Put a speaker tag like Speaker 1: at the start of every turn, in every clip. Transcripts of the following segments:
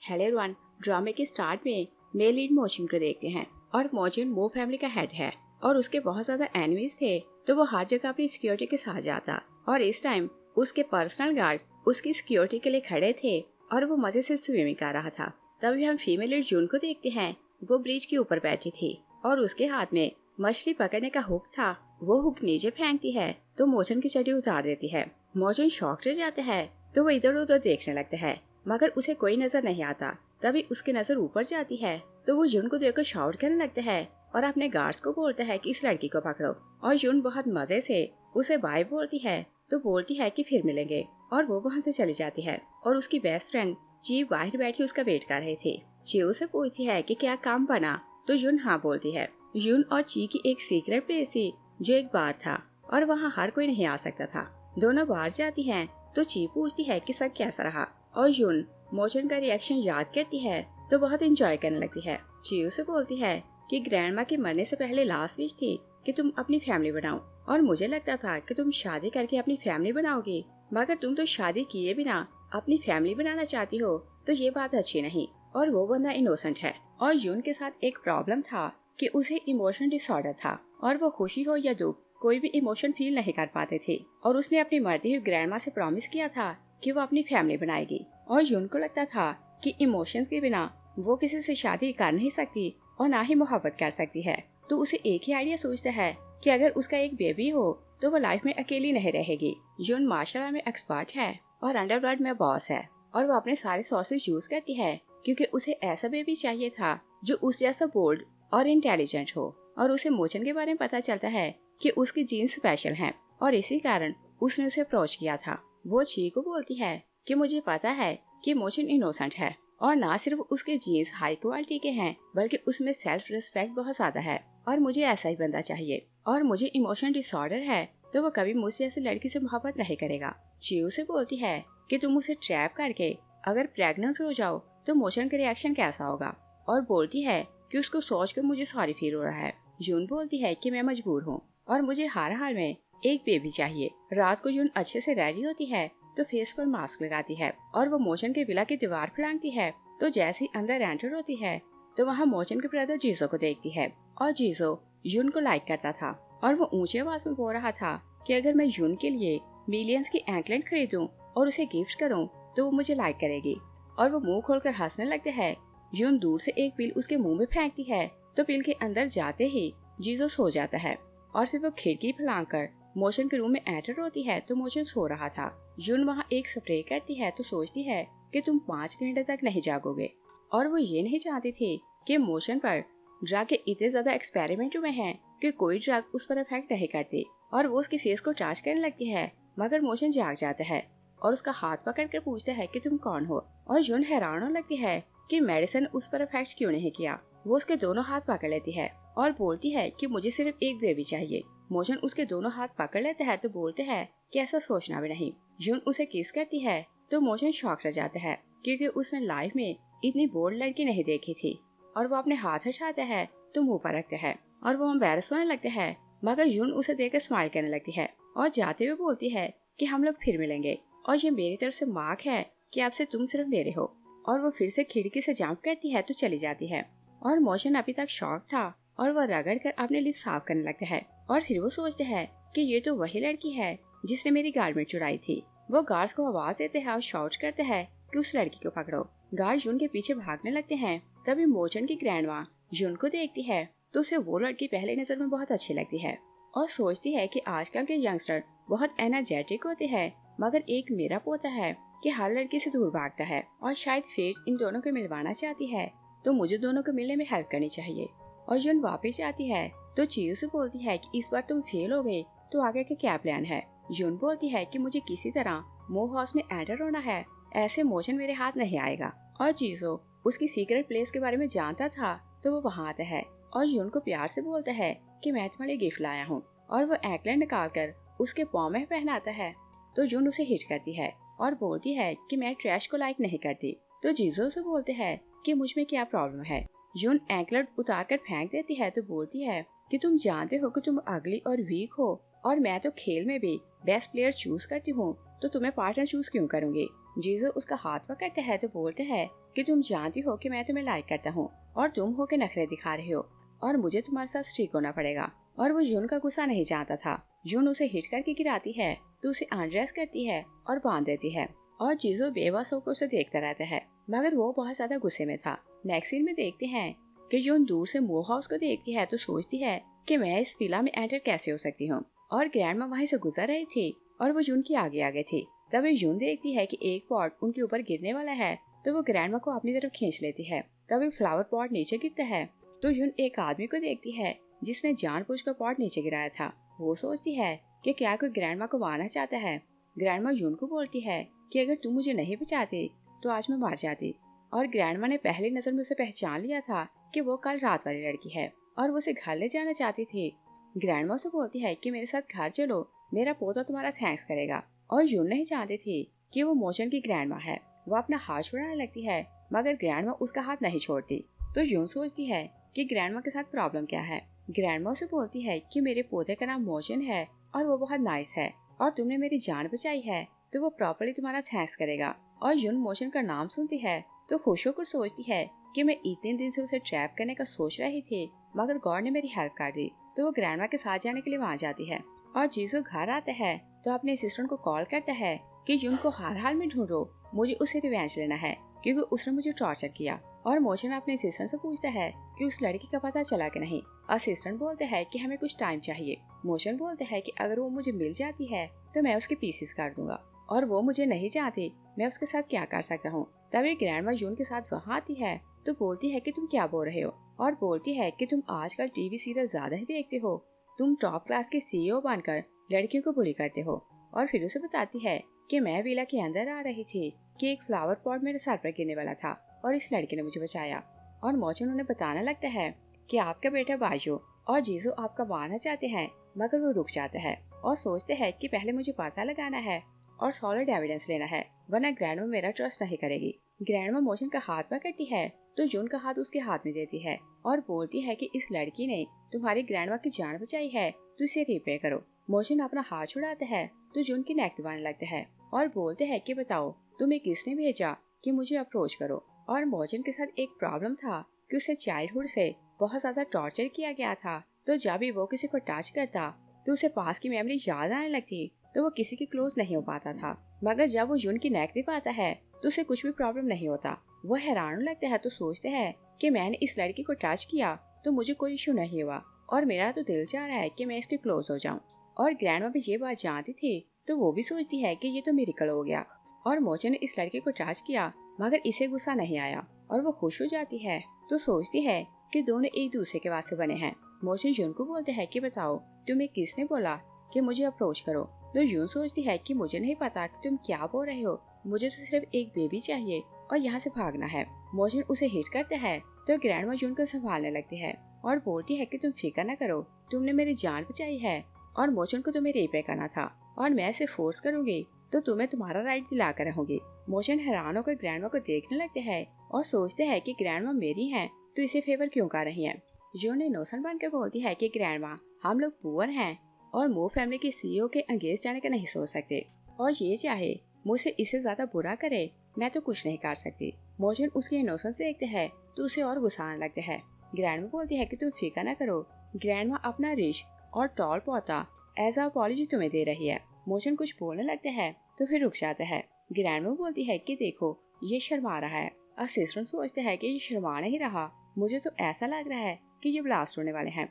Speaker 1: Hello everyone, ड्रामे के start में मेन लीड मोजिन को देखते हैं और मोजिन वो फैमिली का हेड है और उसके बहुत ज्यादा एनिमीज थे, तो वो हर जगह अपनी सिक्योरिटी के साथ जाता और इस टाइम उसके पर्सनल गार्ड उसकी सिक्योरिटी के लिए खड़े थे और वो मजे से स्विमिंग कर रहा था। तभी हम फीमेल लीड जून को देखते हैं। वो ब्रिज के ऊपर बैठी थी और उसके हाथ में मछली पकड़ने का हुक था। वो हुक नीचे फेंकती है तो मोजिन की चड्डी उतार देती है। मोजिन शॉक से जाते हैं तो वो इधर उधर देखने लगते हैं मगर उसे कोई नजर नहीं आता। तभी उसकी नजर ऊपर जाती है तो वो जून को देखकर शाउट करने लगता है और अपने गार्ड्स को बोलता है कि इस लड़की को पकड़ो। और जून बहुत मजे से उसे बाय बोलती है तो बोलती है कि फिर मिलेंगे और वो वहाँ से चली जाती है। और उसकी बेस्ट फ्रेंड ची बाहर बैठी उसका वेट कर रही थी। ची उसे पूछती है कि क्या काम बना, तो जून हाँ बोलती है। जून और ची की एक सीक्रेट प्लेस थी जो एक बार था और वहाँ हर कोई नहीं आ सकता था। दोनों बाहर जाती हैं तो ची पूछती है कि सब कैसा रहा और जून मोजिन का रिएक्शन याद करती है तो बहुत एंजॉय करने लगती है। ची उसे बोलती है कि ग्रैंडमा के मरने से पहले लास्ट विश थी कि तुम अपनी फैमिली बनाओ और मुझे लगता था कि तुम शादी करके अपनी फैमिली बनाओगी, मगर तुम तो शादी किए बिना अपनी फैमिली बनाना चाहती हो, तो ये बात अच्छी नहीं और वो बंदा इनोसेंट है। और जून के साथ एक प्रॉब्लम था कि उसे इमोशनल डिसऑर्डर था और वो खुशी हो या दुख कोई भी इमोशन फील नहीं कर पाते थे। और उसने अपनी मरती हुई ग्रैंडमा से प्रॉमिस किया था कि वो अपनी फैमिली बनाएगी और जून को लगता था कि इमोशंस के बिना वो किसी से शादी कर नहीं सकती और ना ही मोहब्बत कर सकती है। तो उसे एक ही आइडिया सोचता है कि अगर उसका एक बेबी हो तो वो लाइफ में अकेली नहीं रहेगी। जून मार्शल आर्ट में एक्सपर्ट है और अंडरवर्ल्ड में बॉस है और वो अपने सारे सोर्सेज यूज करती है क्योंकि उसे ऐसा बेबी चाहिए था जो उस जैसा बोल्ड और इंटेलिजेंट हो। और उसे मोजिन के बारे में पता चलता है कि उसकी जीन्स स्पेशल हैं और इसी कारण उसने उसे अप्रोच किया था। वो ची को बोलती है कि मुझे पता है कि मोजिन इनोसेंट है और ना सिर्फ उसके जीन्स हाई क्वालिटी के हैं बल्कि उसमें सेल्फ रिस्पेक्ट बहुत ज्यादा है और मुझे ऐसा ही बंदा चाहिए। और मुझे इमोशनल डिसऑर्डर है तो वो कभी मुझसे ऐसी लड़की से मोहब्बत नहीं करेगा। ची उसे बोलती है कि तुम उसे ट्रैप करके अगर प्रेग्नेंट हो जाओ तो मोजिन का रिएक्शन कैसा होगा और बोलती है कि उसको सोच कर मुझे सॉरी फील हो रहा है। जून बोलती है कि मैं मजबूर हूँ और मुझे हर हाल में एक बेबी चाहिए। रात को जून अच्छे से रेडी होती है तो फेस पर मास्क लगाती है और वो मोजिन के विला की दीवार फलांगती है। तो जैसे ही अंदर एंटर होती है तो वहाँ मोजिन के ब्रदर जीजो को देखती है और जीजो जून को लाइक करता था और वो ऊंची आवाज में बोल रहा था कि अगर मैं जून के लिए मिलियंस की एंकलेट खरीदूं और उसे गिफ्ट करूं तो वो मुझे लाइक करेगी। और वो मुंह खोलकर हंसने लगते हैं। जून दूर से एक पिल उसके मुंह में फेंकती है तो पिल के अंदर जाते ही जीजो सो जाता है और फिर वो खिड़की फैलांग कर मोजिन के रूम में एंटर होती है तो मोजिन सो रहा था। जून वहाँ एक स्प्रे करती है तो सोचती है कि तुम 5 घंटे तक नहीं जागोगे और वो ये नहीं चाहती थी कि मोजिन पर ड्रग के इतने ज्यादा एक्सपेरिमेंट हुए हैं कि कोई ड्रग उस पर इफेक्ट नहीं करती। और वो उसके फेस को टच करने लगती है मगर मोजिन जाग जाता है और उसका हाथ पकड़ कर पूछता है कि तुम कौन हो। और जून हैरान होने लगती है कि मेडिसिन उस पर इफेक्ट क्यों नहीं किया। वो उसके दोनों हाथ पकड़ लेती है और बोलती है कि मुझे सिर्फ एक बेबी चाहिए। मोजिन उसके दोनों हाथ पकड़ लेता है तो बोलते हैं कि ऐसा सोचना भी नहीं। जून उसे किस करती है तो मोजिन शॉक रह जाता है क्योंकि उसने लाइफ में इतनी बोल्ड लड़की नहीं देखी थी। और वो अपने हाथ उठाता है तो मुंह पर रखते हैं और वो एम्बैरस होने लगते हैं मगर जून उसे देखकर स्माइल करने लगती है और जाते हुए बोलती है कि हम लोग फिर मिलेंगे और ये मेरी तरफ से मार्क है कि आपसे तुम सिर्फ मेरे हो। और वो फिर से खिड़की से जंप करती है तो चली जाती है। और मोजिन अभी तक शॉक था और वो रगड़ कर अपने लिप्स साफ करने लगता है और फिर वो सोचते हैं कि ये तो वही लड़की है जिसने मेरी गारमेंट चुराई थी। वो गार्ड्स को आवाज देते हैं और शाउट करते हैं कि उस लड़की को पकड़ो। गार्ड जून के पीछे भागने लगते हैं। तभी मोजिन की ग्रैंडमा जून को देखती है तो उसे वो लड़की पहले नजर में बहुत अच्छी लगती है और सोचती है कि आजकल के यंगस्टर बहुत एनर्जेटिक होते हैं मगर एक मेरा पोता है कि हर लड़की से दूर भागता है और शायद फेट इन दोनों को मिलवाना चाहती है तो मुझे दोनों को मिलने में हेल्प करनी चाहिए। और जून वापस जाती है तो चीयू से बोलती है कि इस बार तुम फेल हो गए तो आगे का क्या प्लान है। जून बोलती है कि मुझे किसी तरह मोह हाउस में एंटर होना है, ऐसे मोजिन मेरे हाथ नहीं आएगा। और जीजो उसकी सीक्रेट प्लेस के बारे में जानता था तो वो वहाँ आता है और जून को प्यार से बोलता है कि मैं तुम्हारे लिए गिफ्ट लाया हूँ। और वो एंकलेट निकाल कर उसके पाँव में पहनाता है तो जून उसे हिट करती है और बोलती है कि मैं ट्रैश को लाइक नहीं करती। तो जीजो से बोलते हैं कि मुझ में क्या प्रॉब्लम है। जून एंकलेट उतार कर फेंक देती है तो बोलती है कि तुम जानते हो कि तुम अगली और वीक हो और मैं तो खेल में भी बेस्ट प्लेयर चूज करती हूँ तो तुम्हें पार्टनर चूज क्यों करूंगी। जीजू उसका हाथ पकड़ते हैं तो बोलते हैं कि तुम जानती हो कि मैं तुम्हें लाइक करता हूँ और तुम हो के नखरे दिखा रहे हो और मुझे तुम्हारे साथ स्ट्रीक होना पड़ेगा। और वो यून का गुस्सा नहीं जानता था। यून उसे हिट करके गिराती है तो उसे अनड्रेस करती है और बांध देती है और जीजू बेबस होकर उसे देखता रहता है, मगर वो बहुत ज्यादा गुस्से में था। नेक्स्ट सीन में देखते हैं कि यून दूर से मो हाउस को देखती है तो सोचती है कि मैं इस विला में एंटर कैसे हो सकती हूँ। और ग्रैंडमा वहीं से गुजर रही थी और वो यून की आगे आगे थी। तभी यून देखती है कि एक पॉट उनके ऊपर गिरने वाला है तो वो ग्रैंडमा को अपनी तरफ खींच लेती है। तभी फ्लावर पॉट नीचे गिरता है तो यून एक आदमी को देखती है जिसने जानबूझकर पॉट नीचे गिराया था। वो सोचती है कि क्या कोई ग्रैंडमा को मारना चाहता है। ग्रैंडमा यून को बोलती है कि अगर तुम मुझे नहीं बचाती तो आज मैं मार जाती। और ग्रैंडमा ने पहली नजर में उसे पहचान लिया था कि वो कल रात वाली लड़की है और वो उसे घर ले जाना चाहती थी। ग्रैंडमा उसे बोलती है कि मेरे साथ घर चलो, मेरा पोता तुम्हारा थैंक्स करेगा। और यून नहीं जानती थी कि वो मोशन की ग्रैंडमा है। वो अपना हाथ छुड़ाने लगती है मगर ग्रैंडमा उसका हाथ नहीं छोड़ती। तो यून सोचती है कि ग्रैंडमा के साथ प्रॉब्लम क्या है। ग्रैंडमा उसे बोलती है कि मेरे पोते का नाम मोशन है और वो बहुत नाइस है और तुमने मेरी जान बचाई है तो वो प्रॉपर्ली तुम्हारा थैंक्स करेगा। और यून मोशन का नाम सुनती है तो खुश होकर सोचती है कि मैं इतने दिन से उसे ट्रैप करने का सोच रही थी मगर गॉड ने मेरी हेल्प कर दी। तो वो ग्रैंडमा के साथ जाने के लिए वहाँ जाती है। और जीजू घर आता है तो अपने असिस्टेंट को कॉल करता है कि यून को हर हाल में ढूंढो, मुझे उसे रिवेंज लेना है क्योंकि उसने मुझे टॉर्चर किया। और मोशन अपने असिस्टेंट से पूछता है कि उस लड़की का पता चला कि नहीं। असिस्टेंट बोलते हैं कि हमें कुछ टाइम चाहिए। मोशन बोलते हैं कि अगर वो मुझे मिल जाती है तो मैं उसके पीसेस कर दूंगा और वो मुझे नहीं चाहती, मैं उसके साथ क्या कर सकता हूँ। तभी ग्रैंडमा यून के साथ वहाँ आती है तो बोलती है कि तुम क्या बोल रहे हो और बोलती है कि तुम आजकल टीवी सीरियल ज्यादा ही देखते हो, तुम टॉप क्लास के सीईओ बनकर लड़कियों को बुली करते हो। और फिर उसे बताती है कि मैं विला के अंदर आ रही थी कि एक फ्लावर पॉट मेरे सर पर गिरने वाला था और इस लड़के ने मुझे बचाया। और मोचन उन्हें बताने लगता है कि आपका बेटा बाजू और जीजू आपका मारना चाहते हैं मगर वो रुक जाता है और सोचते हैं कि पहले मुझे पता लगाना है और सॉलिड एविडेंस लेना है वरना ग्रैंडमा मेरा ट्रस्ट नहीं करेगी। ग्रैंडमा मोशन का हाथ पकड़ती है तो जून का हाथ उसके हाथ में देती है और बोलती है कि इस लड़की ने तुम्हारी ग्रैंडमा की जान बचाई है तो इसे रिपे करो। मोशन अपना हाथ छुड़ाता है तो जून की नेक दबाने लगता है और बोलते हैं कि बताओ तुम्हें किसने भेजा कि मुझे अप्रोच करो। और मोशन के साथ एक प्रॉब्लम था कि उसे चाइल्डहुड से बहुत ज्यादा टॉर्चर किया गया था, तो जब भी वो किसी को टच करता तो उसे पास की मेमोरी याद आने लगती तो वो किसी के क्लोज नहीं हो पाता था। मगर जब वो जून की नेक दबाता है तो उसे कुछ भी प्रॉब्लम नहीं होता। वो हैरान लगता है तो सोचते हैं कि मैंने इस लड़की को टच किया तो मुझे कोई इशू नहीं हुआ और मेरा तो दिल चाह रहा है कि मैं इसके क्लोज हो जाऊं। और ग्रैंडमा भी ये बात जानती थी तो वो भी सोचती है कि ये तो मिरेकल हो गया और मोचन ने इस लड़के को टच किया मगर इसे गुस्सा नहीं आया और वो खुश हो जाती है तो सोचती है कि दोनों एक दूसरे के वास्ते बने हैं। मोचन जून को बोलते हैं कि बताओ तुम्हें किसने बोला कि मुझे अप्रोच करो। तो यून सोचती है कि मुझे नहीं पता कि तुम क्या बोल रहे हो, मुझे तो सिर्फ एक बेबी चाहिए और यहाँ से भागना है। मोचन उसे हिट करता है तो ग्रैंडमा जून को संभालने लगती है और बोलती है कि तुम फिक्र न करो, तुमने मेरी जान बचाई है और मोचन को तुम्हें रेप करना था और मैं इसे फोर्स करूंगी तो तुम्हें तुम्हारा राइट दिला कर रहूंगी। मोशन हैरान होकर ग्रैंडमा को देखने लगते हैं और सोचते हैं कि ग्रैंडमा मेरी है तो इसे फेवर क्यों कर रही है। जून इनोसेंट बनकर बोलती है कि ग्रैंडमा हम लोग पुअर हैं और मो फैमिली के सीईओ के अंगेज जाने का नहीं सोच सकते और ये चाहे मुझसे इससे ज्यादा बुरा करे मैं तो कुछ नहीं कर सकती। मोशन उसके इनोसेंस देखते हैं तो उसे और गुस्सा आने लगता है। ग्रैंडमा बोलती है कि तुम फिक्र न करो, ग्रैंडमा अपना रिच और टॉल पोता एज अपॉलजी तुम्हें दे रही है। मोशन कुछ बोलने लगते हैं तो फिर रुक जाता है। ग्रैंडमा बोलती है कि देखो ये शर्मा रहा है। असिस्टेंट सोचते हैं कि ये शर्मा नहीं रहा, मुझे तो ऐसा लग रहा है कि ये ब्लास्ट होने वाले हैं।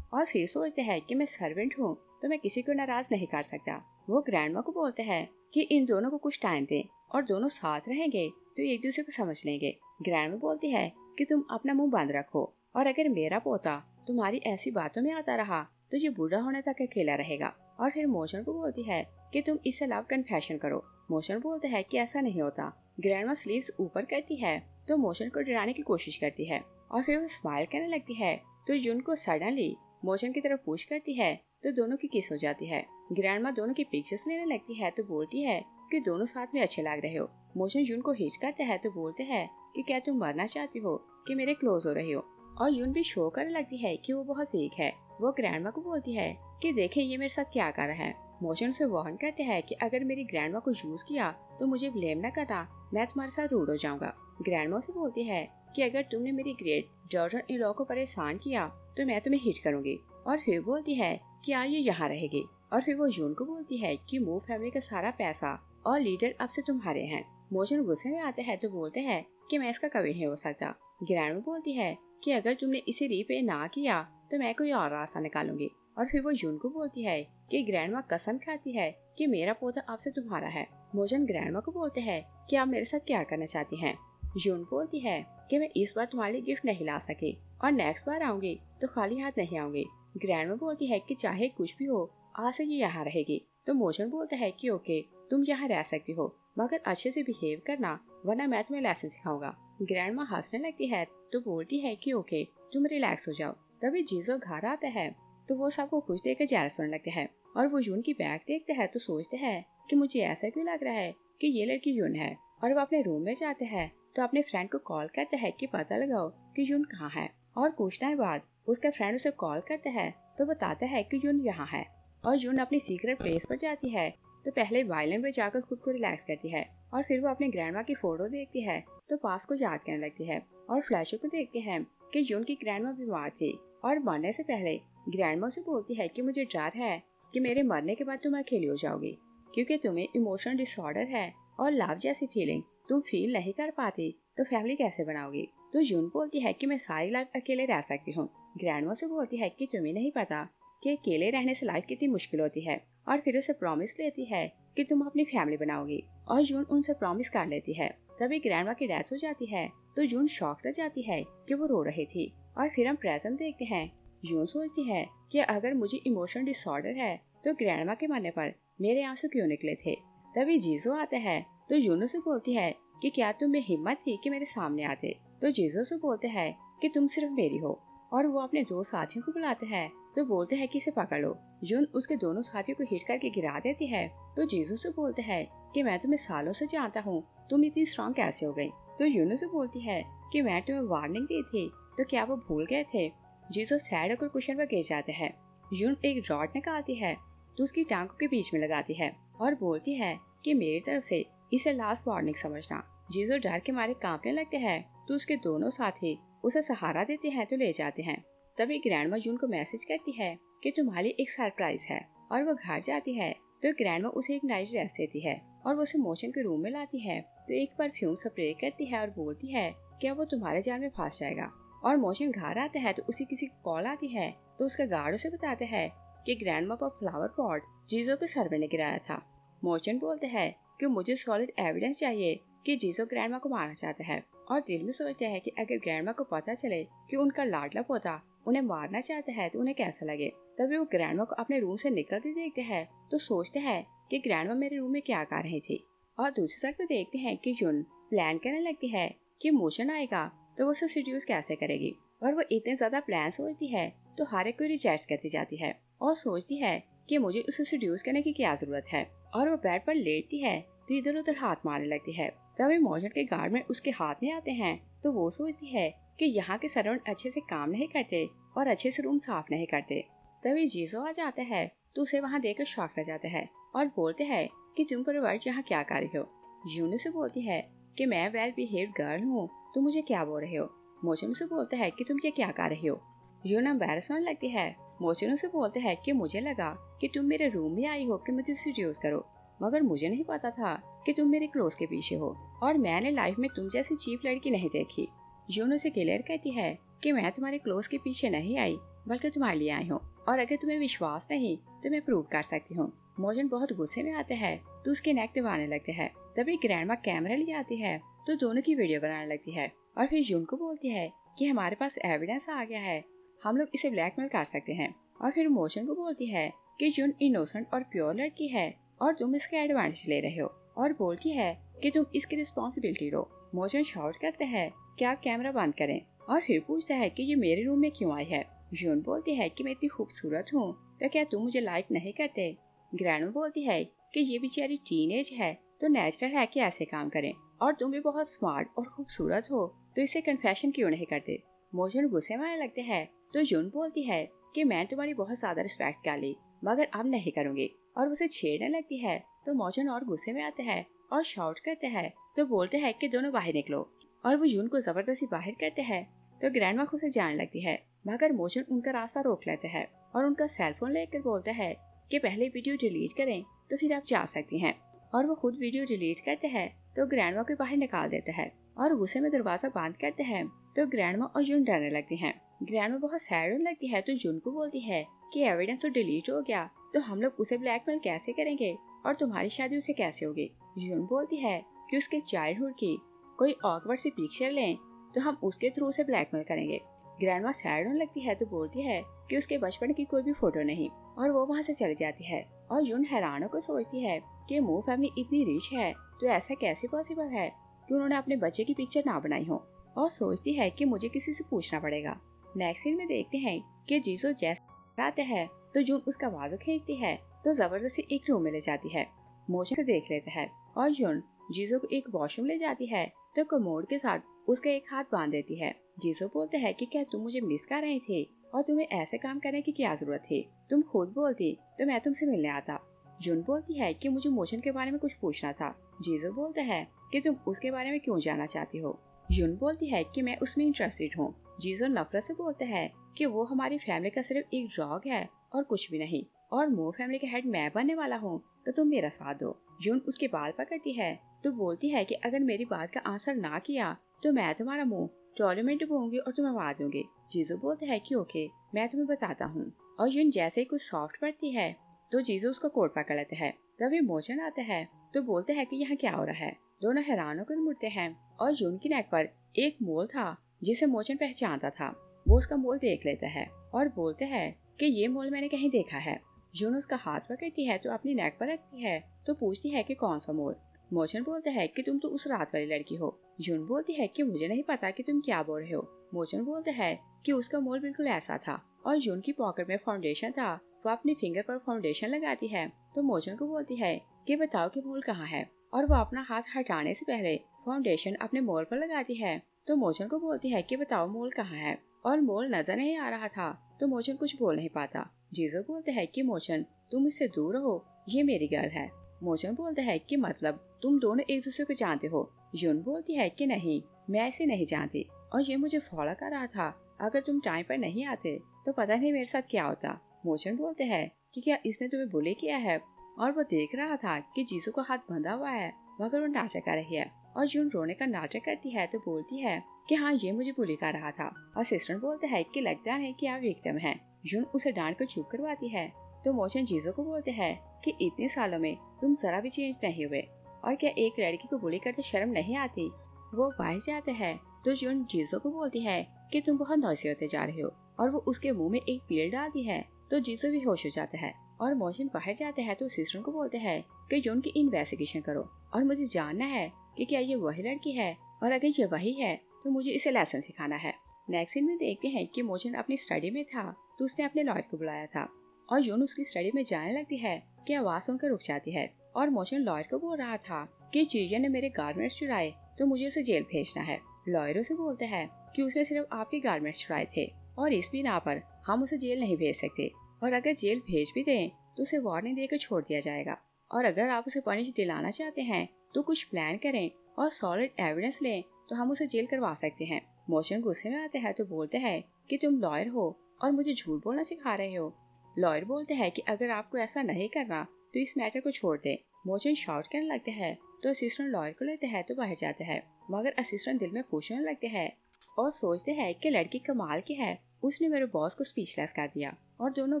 Speaker 1: और फिर सोचते हैं कि मैं सर्वेंट हूँ तो मैं किसी को नाराज नहीं कर सकता। वो ग्रैंडमा को बोलते हैं कि इन दोनों को कुछ टाइम दें और दोनों साथ रहेंगे तो एक दूसरे को समझ लेंगे। ग्रैंडमा बोलती है कि तुम अपना मुंह बंद रखो और अगर मेरा पोता तुम्हारी ऐसी बातों में आता रहा तो ये बूढ़ा होने तक अकेला रहेगा। और फिर मोशन को बोलती है कि तुम इससे लव कन्फेशन करो। मोशन बोलते हैं कि ऐसा नहीं होता। ग्रैंडमा स्लीव्स ऊपर करती है तो मोशन को डराने की कोशिश करती है और फिर वो स्माइल करने लगती है तो जून को सडनली मोशन की तरफ पुश करती है तो दोनों की किस हो जाती है। ग्रैंडमा दोनों की पिक्चर्स लेने लगती है तो बोलती है कि दोनों साथ में अच्छे लग रहे हो। मोशन जून को हिच करता है तो बोलते हैं कि क्या तुम मरना चाहती हो कि मेरे क्लोज हो रही हो। और जून भी शो करने लगती है कि वो बहुत वीक है। वो ग्रैंडमा को बोलती है कि देखे ये मेरे साथ क्या कर रहा है। मोशन उसे वार्न करते हैं कि अगर मेरी ग्रैंडमा को यूज किया तो मुझे ब्लेम न करना, मैं तुम्हारे साथ रूड हो जाऊंगा। ग्रैंडमा उसे बोलती है कि अगर तुमने मेरी ग्रेट डॉटर इन लॉ को परेशान किया तो मैं तुम्हें हिट करूंगी, और फिर बोलती है कि ये यहाँ रहेगी। और फिर वो जून को बोलती है कि मूव फैमिली का सारा पैसा और लीडर अब से तुम्हारे हैं। मोशन गुस्से में आते हैं तो बोलते हैं कि मैं इसका कभी नहीं हो सकता। ग्रैंडमा बोलती है कि अगर तुमने इसे रीपे ना किया तो मैं कोई और रास्ता निकालूंगी। और फिर वो जून को बोलती है कि ग्रैंडमा कसम खाती है कि मेरा पौधा आपसे तुम्हारा है। मोशन ग्रैंडमा को बोलते हैं कि आप मेरे साथ क्या करना चाहती हैं। जून बोलती है कि मैं इस बार तुम्हारे लिए गिफ्ट नहीं ला सकी और नेक्स्ट बार आऊंगी तो खाली हाथ नहीं आऊंगी। ग्रैंडमा बोलती है कि चाहे कुछ भी हो आज से ये यहाँ रहेगी। तो मोशन बोलता है कि ओके तुम यहाँ रह सकती हो, मगर अच्छे से बिहेव करना वरना मैं तुम्हें लेसन सिखाऊंगा। ग्रैंडमा हंसने लगती है तो बोलती है कि ओके तुम रिलैक्स हो जाओ। तभी जीजो घर आता है तो वो सबको खुश देखकर जेलस होने लगते हैं, और वो यून की बैग देखते हैं तो सोचते हैं कि मुझे ऐसा क्यों लग रहा है कि ये लड़की यून है। और वो अपने रूम में जाते हैं तो अपने फ्रेंड को कॉल करते हैं कि पता लगाओ कि यून कहाँ है। और कुछ टाइम बाद उसका फ्रेंड उसे कॉल करते हैं तो बताता है कि यून यहाँ है। और यून अपनी सीक्रेट प्लेस पर जाती है तो पहले वायलिन में जाकर खुद को रिलैक्स करती है, और फिर वो अपने ग्रैंडमा की फोटो देखती है तो पास को याद करने लगती है। और फ्लैशो को देखते हैं कि यून की ग्रैंडमा बीमार थी और मरने से पहले ग्रैंडमा से बोलती है कि मुझे डर है कि मेरे मरने के बाद तुम अकेली हो जाओगी, क्योंकि तुम्हें इमोशनल डिसऑर्डर है और लव जैसी फीलिंग तुम फील नहीं कर पाती तो फैमिली कैसे बनाओगी। तो यून बोलती है कि मैं सारी लाइफ अकेले रह सकती हूँ। ग्रैंडमा से बोलती है कि तुम्हें नहीं पता कि अकेले रहने से लाइफ कितनी मुश्किल होती है, और फिर उसे प्रॉमिस लेती है कि तुम अपनी फैमिली बनाओगी। और यून उनसे प्रॉमिस कर लेती है। तभी ग्रैंडमा की डेथ हो जाती है तो यून शॉक रह जाती है कि वो रो रही थी। और फिर हम प्रेजेंट देखते हैं। यून सोचती है कि अगर मुझे इमोशनल डिसऑर्डर है तो ग्रैंडमा के मरने पर मेरे आंसू क्यों निकले थे। तभी जीजो आता है तो यून से बोलती है कि क्या तुम में हिम्मत थी कि मेरे सामने आते। तो जीजो से बोलते हैं कि तुम सिर्फ मेरी हो। और वो अपने दो साथियों को बुलाते हैं तो बोलते हैं कि इसे पकड़ लो। यून उसके दोनों साथियों को हिट करके गिरा देती है। तो जीजो से बोलते हैं कि मैं तुम्हें सालों से जानता हूँ, तुम इतनी स्ट्रॉन्ग कैसे हो गई। तो यून से बोलती है कि मैं तुम्हें वार्निंग दी थी तो क्या वो भूल गए थे। जीजो सैड होकर कुशन पर गिर जाते हैं। यून एक रॉड निकालती है तो उसकी टांगों के बीच में लगाती है और बोलती है कि मेरी तरफ से इसे लास्ट वार्निंग समझना। जीजो डर के मारे कांपने लगते हैं तो उसके दोनों साथी उसे सहारा देते हैं तो ले जाते हैं। तभी ग्रैंडमा यून को मैसेज करती है कि तुम्हारे एक सरप्राइज है, और वो घर जाती है तो ग्रैंडमा उसे एक नाइस ड्रेस देती है और वो उसे मोशन के रूम में लाती है तो एक परफ्यूम स्प्रे करती है और बोलती है कि अब वो तुम्हारे जाल में फंस जाएगा। और मोशन घर आता है तो उसे किसी को कॉल आती है तो उसका गार्ड उसे बताते हैं कि ग्रैंडमा का फ्लावर पॉट जीजो के सर में गिराया था। मोशन बोलते हैं कि मुझे सॉलिड एविडेंस चाहिए कि जीजो ग्रैंडमा को मारना चाहता है, और दिल में सोचते हैं कि अगर ग्रैंडमा को पता चले कि उनका लाडला पोता उन्हें मारना चाहता है तो उन्हें कैसा लगे। तभी वो ग्रैंडमा को अपने रूम से निकलते देखते हैं तो सोचते हैं कि ग्रैंडमा मेरे रूम में क्या कर रही थी। और दूसरी साइड पर देखते हैं कि यून प्लान करने लगती है कि मोशन आएगा तो वो उसे सीड्यूस कैसे करेगी। और वो इतने ज्यादा प्लान सोचती है तो हर एक को रिजेक्ट करती जाती है और सोचती है कि मुझे उसे सीड्यूस करने की क्या जरूरत है। और वो बेड पर लेटती है तो इधर उधर हाथ मारने लगती है। तभी मोशन के गार्ड में उसके हाथ में आते हैं तो वो सोचती है कि यहाँ के सर्वेंट अच्छे से काम नहीं करते और अच्छे से रूम साफ नहीं करते। तभी जीजो आ जाता है तो उसे वहाँ देखकर शॉक रह जाता है और बोलते हैं कि तुम परवर्ट यहाँ क्या कर रही हो। यून से बोलती है कि मैं वेल बिहेव्ड गर्ल हूँ तो मुझे क्या बोल रहे हो। मोशन से बोलता है कि तुम ये क्या कर रही हो। यून एम्बैरस होने लगती है। मोशन से बोलते हैं कि मुझे लगा कि तुम मेरे रूम में आई हो कि मुझे सीड्यूस करो, मगर मुझे नहीं पता था कि तुम मेरे क्लोज के पीछे हो और मैंने लाइफ में तुम जैसी चीप लड़की नहीं देखी। यून उसे क्लियर कहती है कि मैं तुम्हारे क्लोज के पीछे नहीं आई बल्कि तुम्हारे लिए आई हूँ, और अगर तुम्हें विश्वास नहीं तो मैं प्रूव कर सकती हूँ। मोशन बहुत गुस्से में आते हैं तो उसके नेक दबाने लगते हैं। तभी ग्रैंडमा कैमरा ले आती है तो दोनों की वीडियो बनाने लगती है और फिर यून को बोलती है कि हमारे पास एविडेंस आ गया है, हम लोग इसे ब्लैकमेल कर सकते हैं। और फिर मोशन को बोलती है कि यून इनोसेंट और प्योर लड़की है और तुम इसका एडवांटेज ले रहे हो, और बोलती है कि तुम इसकी रिस्पॉन्सिबिलिटी लो। मोशन शाउट करते हैं कि आप कैमरा बंद करें और फिर पूछता है कि ये मेरे रूम में क्यों आई है। यून बोलती है कि मैं इतनी खूबसूरत हूँ तो क्या तुम मुझे लाइक नहीं करते। ग्रैंडमा बोलती है कि ये बेचारी टीनेज है तो नेचुरल है कि ऐसे काम करें, और तुम भी बहुत स्मार्ट और खूबसूरत हो तो इसे कन्फेशन क्यों नहीं करते। मोशन गुस्से में आने लगते हैं तो यून बोलती है कि मैं तुम्हारी बहुत ज्यादा रिस्पेक्ट कर ली मगर अब नहीं करूँगी। और उसे छेड़ने लगती है तो मोचन और गुस्से में आते हैं और शाउट करते हैं तो बोलते हैं कि दोनों बाहर निकलो, और वो यून को जबरदस्ती बाहर करते हैं तो ग्रैंडमा खुद से जाने लगती है, मगर मोचन उनका रास्ता रोक लेते हैं और उनका सेलफोन लेकर बोलते हैं कि पहले वीडियो डिलीट करें तो फिर आप जा सकती हैं, और वो खुद वीडियो डिलीट करते हैं तो ग्रैंडमा को बाहर निकाल देते हैं और गुस्से में दरवाजा बंद करते हैं तो ग्रैंडमा और यून डरने लगती हैं। ग्रैंडमा बहुत सैड होने लगती है तो यून को बोलती है कि एविडेंस तो डिलीट हो गया तो हम लोग उसे ब्लैकमेल कैसे करेंगे और तुम्हारी शादी उससे कैसे होगी। यून बोलती है कि उसके चाइल्डहुड की कोई ऑकवर्ड सी पिक्चर लें तो हम उसके थ्रू उसे ब्लैकमेल करेंगे। ग्रैंडमा सैड होने लगती है तो बोलती है कि उसके बचपन की कोई भी फोटो नहीं, और वो वहाँ से चली जाती है। और यून हैरान होकर सोचती है कि मो फैमिली इतनी रिच है तो ऐसा कैसे पॉसिबल है कि उन्होंने अपने बच्चे की पिक्चर ना बनाई हो, और सोचती है कि मुझे किसी से पूछना पड़ेगा। नेक्स्ट सीन में देखते हैं कि जीसो जैसे आते हैं तो यून उसका बाजू खींचती है तो जबरदस्ती एक रूम में ले जाती है। मोशन से देख लेता है और यून जीसो को एक वॉशरूम ले जाती है तो कमोड के साथ उसका एक हाथ बांध देती है। जीसो बोलते हैं कि क्या तुम मुझे मिस कर रहे थे और तुम्हें ऐसे काम करने की क्या जरूरत थी, तुम खुद बोलती तो मैं तुमसे मिलने आता। यून बोलती है कि मुझे मोशन के बारे में कुछ पूछना था। जीसो बोलते हैं कि तुम उसके बारे में क्यों जानना चाहती हो। यून बोलती है कि मैं उसमें इंटरेस्टेड हूँ। जीसो नफरत से बोलते हैं कि वो हमारी फैमिली का सिर्फ एक डॉग है और कुछ भी नहीं, और मो फैमिली का हेड मैं बनने वाला हूँ तो तुम मेरा साथ दो। यून उसके बाल पकड़ती है तो बोलती है कि अगर मेरी बात का आंसर ना किया तो मैं तुम्हारा मुंह ट्रॉली में डुबोऊंगी और तुम्हें मार दूंगी। जीसो बोलते हैं कि ओके मैं तुम्हें बताता हूँ, और यून जैसे ही कुछ सॉफ्ट पड़ती है तो जीसो उसका कोट पकड़ लेते हैं। तभी मोचन आते हैं तो बोलते हैं कि यहाँ क्या हो रहा है। दोनों हैरान होकर मुड़ते हैं और यून की नेक पर एक मोल था जिसे मोचन पहचानता था। वो उसका मोल देख लेता है और बोलते हैं कि ये मोल मैंने कहीं देखा है। यून उसका हाथ पकड़ती है तो अपनी नेक पर रखती है तो पूछती है कि कौन सा मोल। मोचन बोलता है कि तुम तो उस रात वाली लड़की हो। यून बोलती है कि मुझे नहीं पता कि तुम क्या बोल रहे हो। मोचन बोलता है कि उसका मोल बिल्कुल ऐसा था, और यून की पॉकेट में फाउंडेशन था। वो अपनी फिंगर पर फाउंडेशन लगाती है तो मोचन को बोलती है कि बताओ कि मोल कहाँ है, और वो अपना हाथ हटाने से पहले फाउंडेशन अपने मोल पर लगाती है तो मोचन को बोलती है कि बताओ मोल कहाँ है, और मोल नजर नहीं आ रहा था तो मोचन कुछ बोल नहीं पाता। जीसो बोलते हैं कि मोचन तुम इससे दूर रहो, ये मेरी गर्ल है। मोचन बोलता है कि मतलब तुम दोनों एक दूसरे को जानते हो। यून बोलती है कि नहीं मैं इसे नहीं जानती, और ये मुझे फॉलो कर रहा था, अगर तुम टाइम पर नहीं आते तो पता नहीं मेरे साथ क्या होता। मोचन बोलते हैं कि क्या इसने तुम्हें बुली किया है, और वो देख रहा था कि जीसू का हाथ बंधा हुआ है मगर वो नाटक कर रही है, और यून रोने का नाटक करती है तो बोलती है कि हाँ ये मुझे बुली कर रहा था। असिस्टेंट बोलते हैं कि लगता है कि आप विक्टिम हैं। यून उसे डांट कर चुप करवाती है तो मोचन जीसो को बोलते हैं कि इतने सालों में तुम जरा भी चेंज नहीं हुए, और क्या एक लड़की को बुली करते शर्म नहीं आती। वो बाहर जाते हैं तो यून जीसो को बोलती है कि तुम बहुत नॉइसी होते जा रहे हो, और वो उसके मुंह में एक पील डालती है तो जीसो भी होश हो जाता है। और मोचन बाहर जाते हैं तो सिस्टर को बोलते हैं कि यून की इन्वेस्टिगेशन करो और मुझे जानना है कि क्या ये वही लड़की है, और अगर ये वही है तो मुझे इसे लेसन सिखाना है। नेक्स्ट सीन में देखते हैं कि मोचन अपनी स्टडी में था तो उसने अपने लॉयर को बुलाया था, और यून उसकी स्टडी में जाने लगती है कि आवाज सुनकर रुक जाती है, और मोचन लॉयर को बोल रहा था कि चीजन ने मेरे गारमेंट्स चुराए तो मुझे उसे जेल भेजना है। लॉयर उसे बोलते हैं कि उसने सिर्फ आपके गारमेंट्स चुराए थे और इस बिना पर हम उसे जेल नहीं भेज सकते, और अगर जेल भेज भी दें तो उसे वार्निंग देकर छोड़ दिया जाएगा, और अगर आप उसे पनिश दिलाना चाहते हैं तो कुछ प्लान करें और सॉलिड एविडेंस लें तो हम उसे जेल करवा सकते हैं। मोचन गुस्से में आते हैं तो बोलते हैं कि तुम लॉयर हो और मुझे झूठ बोलना सिखा रहे हो। लॉयर बोलते हैं कि अगर आपको ऐसा नहीं करना तो इस मैटर को छोड़ दें। मोचन शाउट करने लगते हैं तो असिस्टेंट लॉयर को लेते हैं तो बाहर जाते हैं, मगर असिस्टेंट दिल में खुश होने लगते हैं और सोचते हैं कि लड़की कमाल की है, उसने मेरे बॉस को स्पीचलेस कर दिया। और दोनों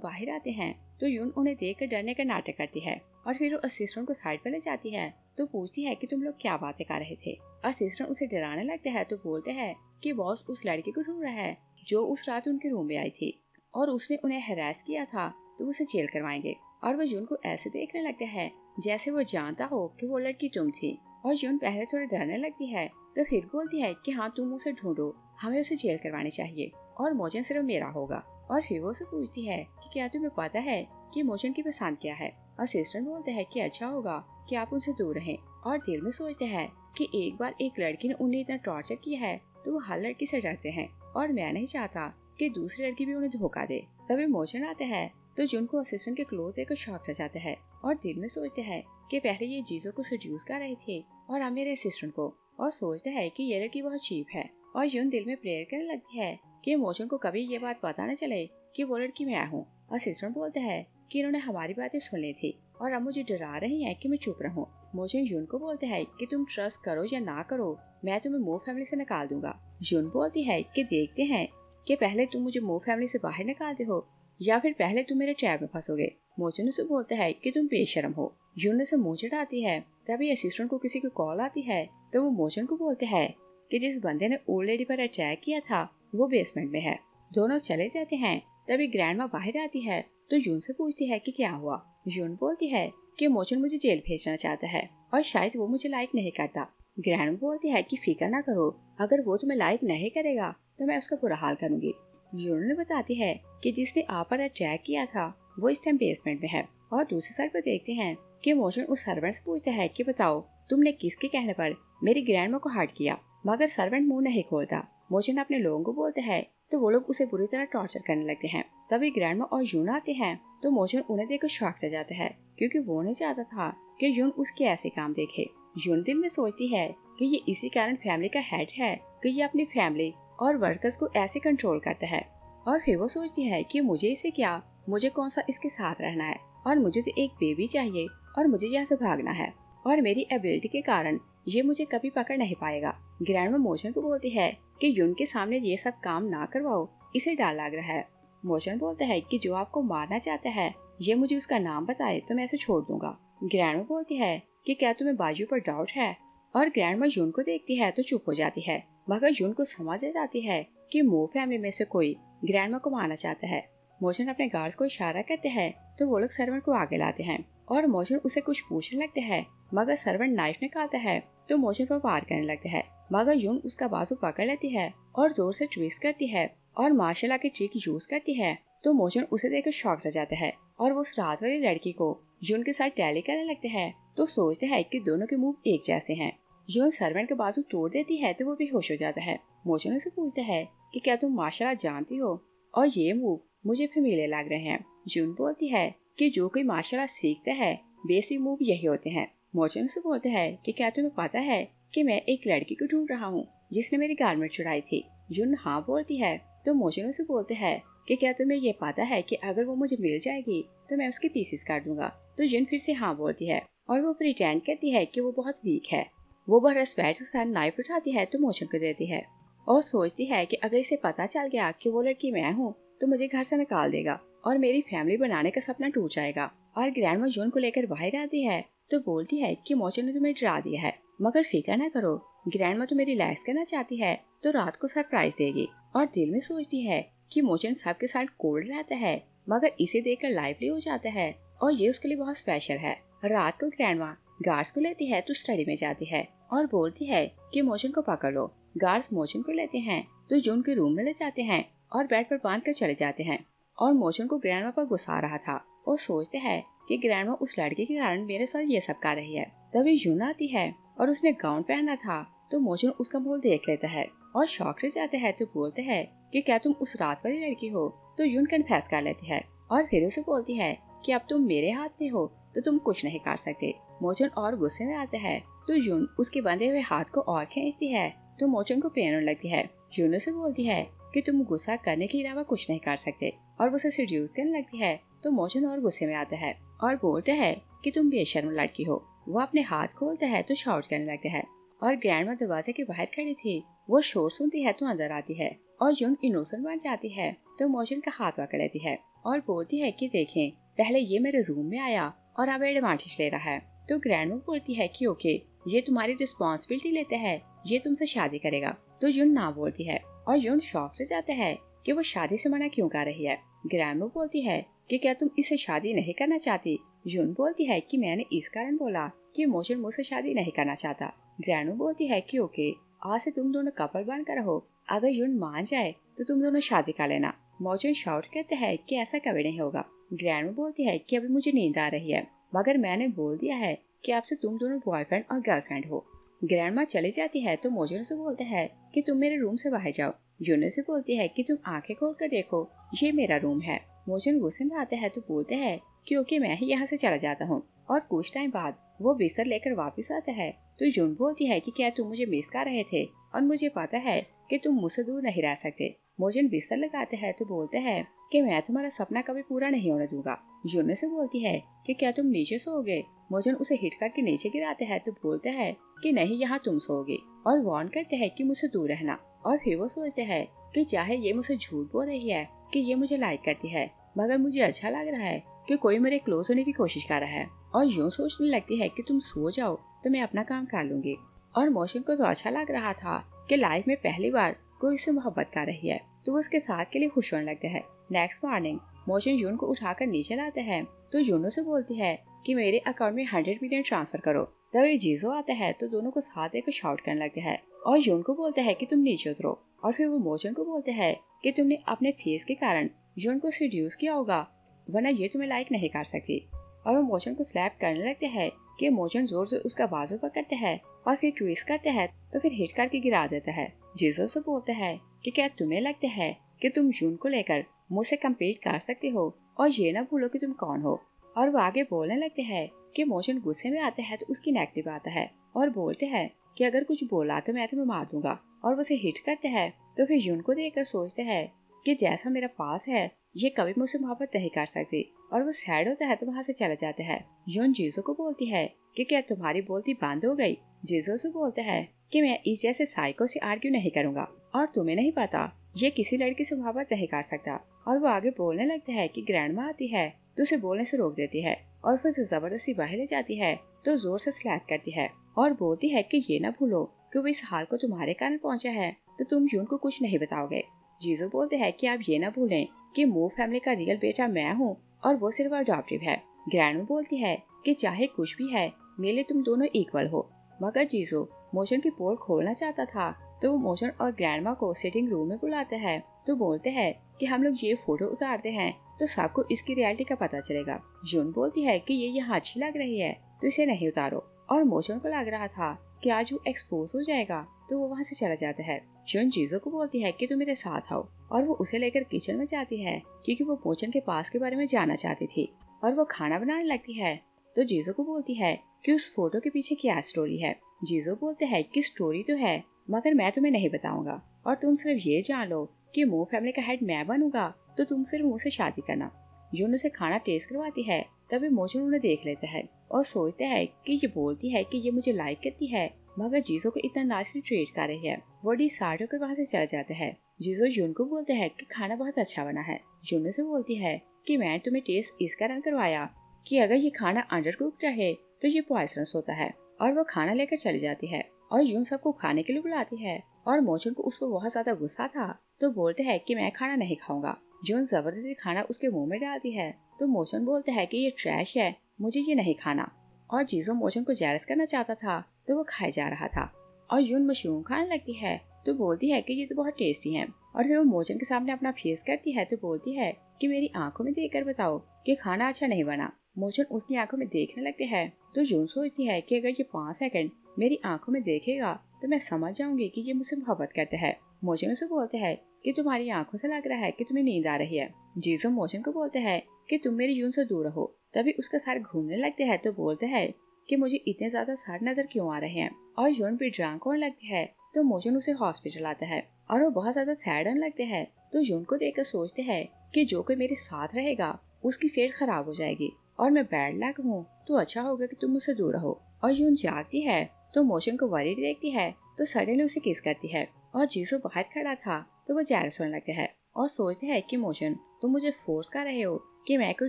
Speaker 1: बाहर आते हैं तो यून उन्हें देखकर डरने का नाटक करती है, और फिर वो असिस्टेंट को साइड पर ले जाती है तो पूछती है कि तुम लोग क्या बातें कर रहे थे। असिस्टेंट उसे डराने लगते हैं तो बोलते हैं कि बॉस उस लड़की को ढूंढ रहा है जो उस रात उनके रूम में आई थी और उसने उन्हें हैरेस किया था, तो उसे जेल करवाएंगे। और वो यून को ऐसे देखने लगते हैं जैसे वो जानता हो कि वो लड़की तुम थी, और यून पहले थोड़ा डरने लगती है तो फिर बोलती है कि हाँ तुम उसे ढूंढो, हमें उसे जेल करवानी चाहिए और मोचन सिर्फ मेरा होगा। और फिर वो उसे पूछती है कि क्या तुम्हें पता है कि मोचन की पसंद क्या है। असिस्टेंट बोलते हैं कि अच्छा होगा कि आप उनसे दूर रहें, और दिल में सोचते हैं कि एक बार एक लड़की ने उन्हें इतना टॉर्चर किया है तो वो हर लड़की से डरते हैं, और मैं नहीं चाहता कि दूसरी लड़की भी उन्हें धोखा दे। तभी मोचन आते हैं तो यून को असिस्टेंट के क्लोज देकर शॉक हो जाता है और दिल में सोचते हैं कि पहले ये जीजो को सड्यूस कर रहे थे और अब मेरे असिस्टेंट को, और सोचते हैं कि ये लड़की बहुत चीप है। और यून दिल में प्रेयर करने लगती है कि मोचन को कभी ये बात पता न चले कि वो लड़की मैं हूँ। असिस्टेंट बोलते हैं कि इन्होंने हमारी बातें सुन ली थी और अब मुझे डरा रही है कि मैं चुप रहूं। मोचन यून को बोलते हैं कि तुम ट्रस्ट करो या ना करो, मैं तुम्हें मो फैमिली से निकाल दूंगा। यून बोलती है कि देखते हैं कि पहले तुम मुझे मो फैमिली से बाहर निकालते हो या फिर पहले तुम मेरे ट्रैप में फंसोगे। मोचन उसे बोलते हैं कि तुम बेशर्म हो। यून उसे मुंह चढ़ाती है। तभी असिस्टेंट को किसी की कॉल आती है तो वो मोचन को बोलते हैं कि जिस बंदे ने ओल्ड लेडी पर अटैक किया था वो बेसमेंट में है। दोनों चले जाते हैं। तभी ग्रैंडमा बाहर आती है तो यून से पूछती है कि क्या हुआ। यून बोलती है कि मोचन मुझे जेल भेजना चाहता है और शायद वो मुझे लाइक नहीं करता। ग्रैंडमा बोलती है कि फिक्र ना करो, अगर वो तुम्हें लाइक नहीं करेगा तो मैं उसका बुरा हाल करूंगी। यून ने बताती है कि जिसने आप पर अटैक किया था वो इस टाइम बेसमेंट में है। और दूसरी साइड पर देखते हैं कि मोचन उस सर्वेंट से पूछता है कि बताओ तुमने किसके कहने पर मेरी ग्रैंडमा को हर्ट किया, मगर सर्वेंट मुंह नहीं खोलता। मोचन अपने लोगों को बोलते हैं तो वो लोग उसे बुरी तरह टॉर्चर करने लगते हैं। तभी ग्रैंडमा और यून आते हैं तो मोचन उन्हें देखकर शॉक रह जाता है क्योंकि वो नहीं चाहता था कि यून उसके ऐसे काम देखे। यून दिल में सोचती है कि ये इसी कारण फैमिली का हेड है कि ये अपनी फैमिली और वर्कर्स को ऐसे कंट्रोल करता है। और फिर वो सोचती है कि मुझे इसे क्या, मुझे कौन सा इसके साथ रहना है और मुझे तो एक बेबी चाहिए और मुझे यहाँ से भागना है और मेरी एबिलिटी के कारण ये मुझे कभी पकड़ नहीं पाएगा। ग्रैंडमा मोचन को बोलती है कि यून के सामने ये सब काम ना करवाओ, इसे डर लग रहा है। मोचन बोलता है कि जो आपको मारना चाहता है ये मुझे उसका नाम बताए तो मैं इसे छोड़ दूंगा। ग्रैंडमा बोलती है कि क्या तुम्हें बाजू पर डाउट है, और ग्रैंडमा यून को देखती है तो चुप हो जाती है, मगर यून को समझ आ जाती है कि मो फैमिली में से कोई ग्रैंडमा को मारना चाहता है। मोचन अपने गार्ड्स को इशारा करते हैं तो वो लोग सर्वेंट को आगे लाते हैं और मोचन उसे कुछ पूछने लगते हैं, मगर सर्वेंट नाइफ निकालता है तो मोचन पर वार करने लगते हैं, मगर यून उसका बाजू पकड़ लेती है और जोर से ट्विस्ट करती है और मार्शल आर्ट की ट्रिक यूज करती है। तो मोचन उसे देखकर शॉक रह जाता है और वो उस रात वाली लड़की को यून के साथ टैली करने लगते हैं तो सोचते हैं कि दोनों के मूव एक जैसे हैं। यून सर्वेंट का बाजू तोड़ देती है तो वो बेहोश हो जाता है। मोचन उसे पूछता है कि क्या तुम मार्शल आर्ट जानती हो और ये मूव मुझे फेमिलियर लग रहे हैं। यून बोलती है कि जो कोई मार्शल आर्ट सीखता है बेसिक मूव यही होते हैं। मोचन से बोलते हैं कि क्या तुम्हें पता है कि मैं एक लड़की को ढूंढ रहा हूँ जिसने मेरी गारमेंट चुराई थी। यून हाँ बोलती है तो मोचन से बोलते हैं कि क्या तुम्हें ये पता है कि अगर वो मुझे मिल जाएगी तो मैं उसके पीसेस काट दूंगा। तो यून फिर से हाँ बोलती है और वो प्रिटेंड करती है कि वो बहुत वीक है। वो बहुत रेस्पेक्ट के साथ नाइफ उठाती है तो मोचन को देती है और सोचती है कि अगर इसे पता चल गया कि वो लड़की मैं हूँ तो मुझे घर से निकाल देगा और मेरी फैमिली बनाने का सपना टूट जाएगा। और ग्रैंडमा यून को लेकर बाहर आती है तो बोलती है कि मोचन ने तुम्हें डरा दिया है, मगर फिक्र न करो, ग्रैंडमा तुम्हें रिलैक्स करना चाहती है तो रात को सरप्राइज देगी। और दिल में सोचती है कि मोचन सबके साथ कोल्ड रहता है, मगर इसे देखकर लाइवली हो जाता है और ये उसके लिए बहुत स्पेशल है। रात को ग्रैंडमा गार्ड्स को लेती है तो स्टडी में जाती है और बोलती है कि मोचन को पकड़ लो। गार्ड्स मोचन को लेते हैं तो यून के रूम में ले जाते हैं और बेड पर बांध कर चले जाते हैं। और मोचन को ग्रैंडमा पर गुस्सा आ रहा था और सोचते हैं कि ग्रैंडमा उस लड़के के कारण मेरे साथ ये सब कर रही है। तभी यून आती है और उसने गाउन पहना था तो मोचन उसका मुंह देख लेता है और शॉक रह जाता है तो बोलते हैं कि क्या तुम उस रात वाली लड़की हो। तो यून कन्फेस कर लेती है और फिर उसे बोलती है कि अब तुम मेरे हाथ में हो तो तुम कुछ नहीं कर सकते। मोचन और गुस्से में आता है तो यून उसके बंधे हुए हाथ को और खींचती है तो मोचन को पेन होने लगती है। यून से बोलती है कि तुम गुस्सा करने के अलावा कुछ नहीं कर सकते और वो उसे सेड्यूस करने लगती है तो मोचन और गुस्से में आता है और बोलते हैं कि तुम बेशर्म लड़की हो। वो अपने हाथ खोलता है तो शाउट करने लगते हैं और ग्रैंडमा दरवाजे के बाहर खड़ी थी, वो शोर सुनती है तो अंदर आती है और यून इनोसेंट बन जाती है तो मोचन का हाथ पकड़ लेती है और बोलती है कि देखें, पहले ये मेरे रूम में आया और अब एडवांटेज ले रहा है। तो ग्रैंडमा बोलती है कि ओके, ये तुम्हारी रिस्पॉन्सिबिलिटी लेते हैं, ये तुमसे शादी करेगा। तो यून ना बोलती है और यून शॉक हो जाता है कि वो शादी से मना क्यों कर रही है। ग्रैंडमा बोलती है कि क्या तुम इससे शादी नहीं करना चाहती। यून बोलती है कि मैंने इस कारण बोला कि मोचन मुझसे शादी नहीं करना चाहता। ग्रैंडमा बोलती है कि ओके, आज से तुम दोनों कपल बनकर रहो, अगर यून मान जाए तो तुम दोनों शादी कर लेना। मोचन शाउट करते हैं कि ऐसा कभी नहीं होगा। ग्रैंडमा बोलती है कि अभी मुझे नींद आ रही है, मगर मैंने बोल दिया है कि आपसे तुम दोनों बॉयफ्रेंड और गर्लफ्रेंड हो। ग्रैंडमा चली जाती है तो मोजन से बोलते हैं कि तुम मेरे रूम से बाहर जाओ। यून से बोलती है कि तुम आंखें खोल कर देखो, ये मेरा रूम है। मोजन गुस्से में आते हैं तो बोलते हैं कि ओके मैं ही यहाँ से चला जाता हूँ। और कुछ टाइम बाद वो बिस्तर लेकर वापस आता है तो यून बोलती है कि क्या तुम मुझे मिस कर रहे थे और मुझे पता है कि तुम मुझसे दूर नहीं रह सकते। मोजन बिस्तर लगाते हैं तो बोलते हैं कि मैं तुम्हारा सपना कभी पूरा नहीं होने दूंगा। यून से बोलती है कि क्या तुम नीचे सोओगे। मोजन उसे हिट करके नीचे गिराते हैं तो बोलते हैं कि नहीं, यहाँ तुम सोओगे, और वार्न करते हैं कि मुझसे दूर रहना। और फिर वो सोचते हैं कि चाहे ये मुझसे झूठ बोल रही है कि ये मुझे लाइक करती है, मगर मुझे अच्छा लग रहा है कि कोई मेरे क्लोज होने की कोशिश कर रहा है। और यूं सोचने लगती है कि तुम सो जाओ तो मैं अपना काम कर लूंगी। और मोशन को तो अच्छा लग रहा था कि लाइफ में पहली बार कोई उससे मोहब्बत कर रही है, तो वो उसके साथ के लिए खुश होने लगते हैं। नेक्स्ट मॉर्निंग मोशन यून को उठाकर नीचे लाते हैं तो यूनो से बोलती है कि मेरे अकाउंट में 100 मिलियन ट्रांसफर करो। तभी जीजो आता है तो दोनों को साथ देकर शाउट करने लगते हैं और यून को बोलते हैं कि तुम नीचे उतरो। और फिर वो मोशन को बोलते हैं कि तुमने अपने फेस के कारण यून को सीड्यूस किया होगा, वरना ये तुम्हें लाइक नहीं कर सकती। और वो मोशन को स्लैप करने लगते हैं कि मोशन जोर से उसका बाजू पकड़ते हैं और फिर ट्विस्ट करते हैं तो फिर हिट करके गिरा देता है। जीजो से बोलते हैं कि क्या तुम्हें लगता है कि तुम यून को लेकर मुझसे कम्पीट कर सकते हो, और ये ना भूलो कि तुम कौन हो। और वो आगे बोलने लगते हैं कि मोशन गुस्से में आता है तो उसकी नेक आता है और बोलते हैं कि अगर कुछ बोला तो मैं तुम्हें मार दूंगा। और वो उसे हिट करते हैं तो फिर यून को देखकर सोचते हैं कि जैसा मेरा पास है ये कभी मुझसे मोहब्बत नहीं कर सकती। और वो सैड होता है तो वहाँ से चला जाता है। यून जीजो को बोलती है कि क्या तुम्हारी बोलती बंद हो गई। जीजो से बोलते हैं कि मैं इस जैसे साइको से आर्ग्यू नहीं करूंगा, और तुम्हें नहीं पता ये किसी लड़की से मोहब्बत नहीं कर सकता। और वो आगे बोलने लगता है कि ग्रैंडमा आती है तो उसे बोलने से रोक देती है और फिर उसे जबरदस्ती बाहर ले जाती है तो जोर से स्लैप करती है और बोलती है कि ये ना भूलो कि वो इस हाल को तुम्हारे कारण पहुंचा है तो तुम यून को कुछ नहीं बताओगे। जीजो बोलते हैं कि आप ये ना भूलें कि मूव फैमिली का रियल बेटा मैं हूँ और वो सिर्फ अडॉप्टिव है। ग्रैंडमा बोलती है कि चाहे कुछ भी है मेरे लिए तुम दोनों इक्वल हो। मगर जीजो मोशन की पोल खोलना चाहता था तो वो मोशन और ग्रैंडमा को सिटिंग रूम में बुलाते हैं तो बोलते हैं कि हम लोग ये फोटो उतारते हैं तो सबको इसकी रियलिटी का पता चलेगा। यून बोलती है कि ये यहाँ अच्छी लग रही है तो इसे नहीं उतारो। और मोशन को लग रहा था कि आज वो एक्सपोज हो जाएगा तो वो वहाँ से चला जाता है। यून जीजो को बोलती है कि तुम मेरे साथ आओ, और वो उसे लेकर किचन में जाती है क्योंकि वो मोशन के पास के बारे में जानना चाहती थी। और वो खाना बनाने लगती है तो जीजो को बोलती है कि उस फोटो के पीछे क्या स्टोरी है। जीजो बोलते हैं कि स्टोरी तो है मगर मैं तुम्हें नहीं बताऊंगा, और तुम सिर्फ ये जान लो कि मूव फैमिली का हेड मैं बनूंगा तो तुम सिर्फ मुझसे शादी करना। यून उसे खाना टेस्ट करवाती है तभी मोशन उन्हें देख लेता है और सोचते हैं कि ये बोलती है कि ये मुझे लाइक करती है मगर जीजो को इतना नाइसली ट्रीट कर रही है। वो डिसाइड होकर वहाँ से चला जाता है। जीजो यून को बोलते हैं कि खाना बहुत अच्छा बना है। यून से बोलती है कि मैं तुम्हें टेस्ट इस कारण करवाया कि अगर ये खाना अंडर कुक्ड रहे तो ये पॉइजनस होता है। और वो खाना लेकर चली जाती है और यून सबको खाने के लिए बुलाती है। और मोशन को उस पर बहुत ज्यादा गुस्सा था तो बोलते हैं कि मैं खाना नहीं खाऊंगा। यून जबरदस्ती खाना उसके मुंह में डालती है तो मोशन बोलता है कि ये ट्रैश है, मुझे ये नहीं खाना। और जीजो मोशन को जेलस करना चाहता था तो वो खाया जा रहा था। और यून मशरूम खाने लगती है तो बोलती है कि ये तो बहुत टेस्टी है। और फिर वो मोशन के सामने अपना फेस करती है तो बोलती है कि मेरी आंखों में देखकर बताओ कि खाना अच्छा नहीं बना। मोशन उसकी आंखों में देखने लगते हैं तो यून सोचती है कि अगर ये 5 सेकंड मेरी आंखों में देखेगा तो मैं समझ जाऊंगी कि ये मुझसे मोहब्बत करते हैं। मोशन उसे बोलते हैं कि तुम्हारी आंखों से लग रहा है कि तुम्हें नींद आ रही है। जीजो मोशन को बोलते हैं कि तुम मेरी यून से दूर रहो। तभी उसका सर घूमने लगते हैं तो बोलते हैं कि मुझे इतने ज्यादा सर नजर क्यों आ रहे हैं। और यून भी ड्रंक होने लगती है तो मोशन उसे हॉस्पिटल आता है और वो बहुत ज्यादा सैड होने लगते हैं। तो यून को देखकर सोचते हैं कि जो कोई मेरे साथ रहेगा उसकी फेट खराब हो जाएगी और मैं बैड लक हूँ तो अच्छा होगा कि तुम मुझसे दूर रहो। और यून जागती है तो मोशन को वरीड देखती है तो सडनली उसे किस करती है। और जीसो बाहर खड़ा था तो वो जेलस होने लगते हैं और सोचते हैं कि मोशन तुम मुझे फोर्स कर रहे हो कि मैं कोई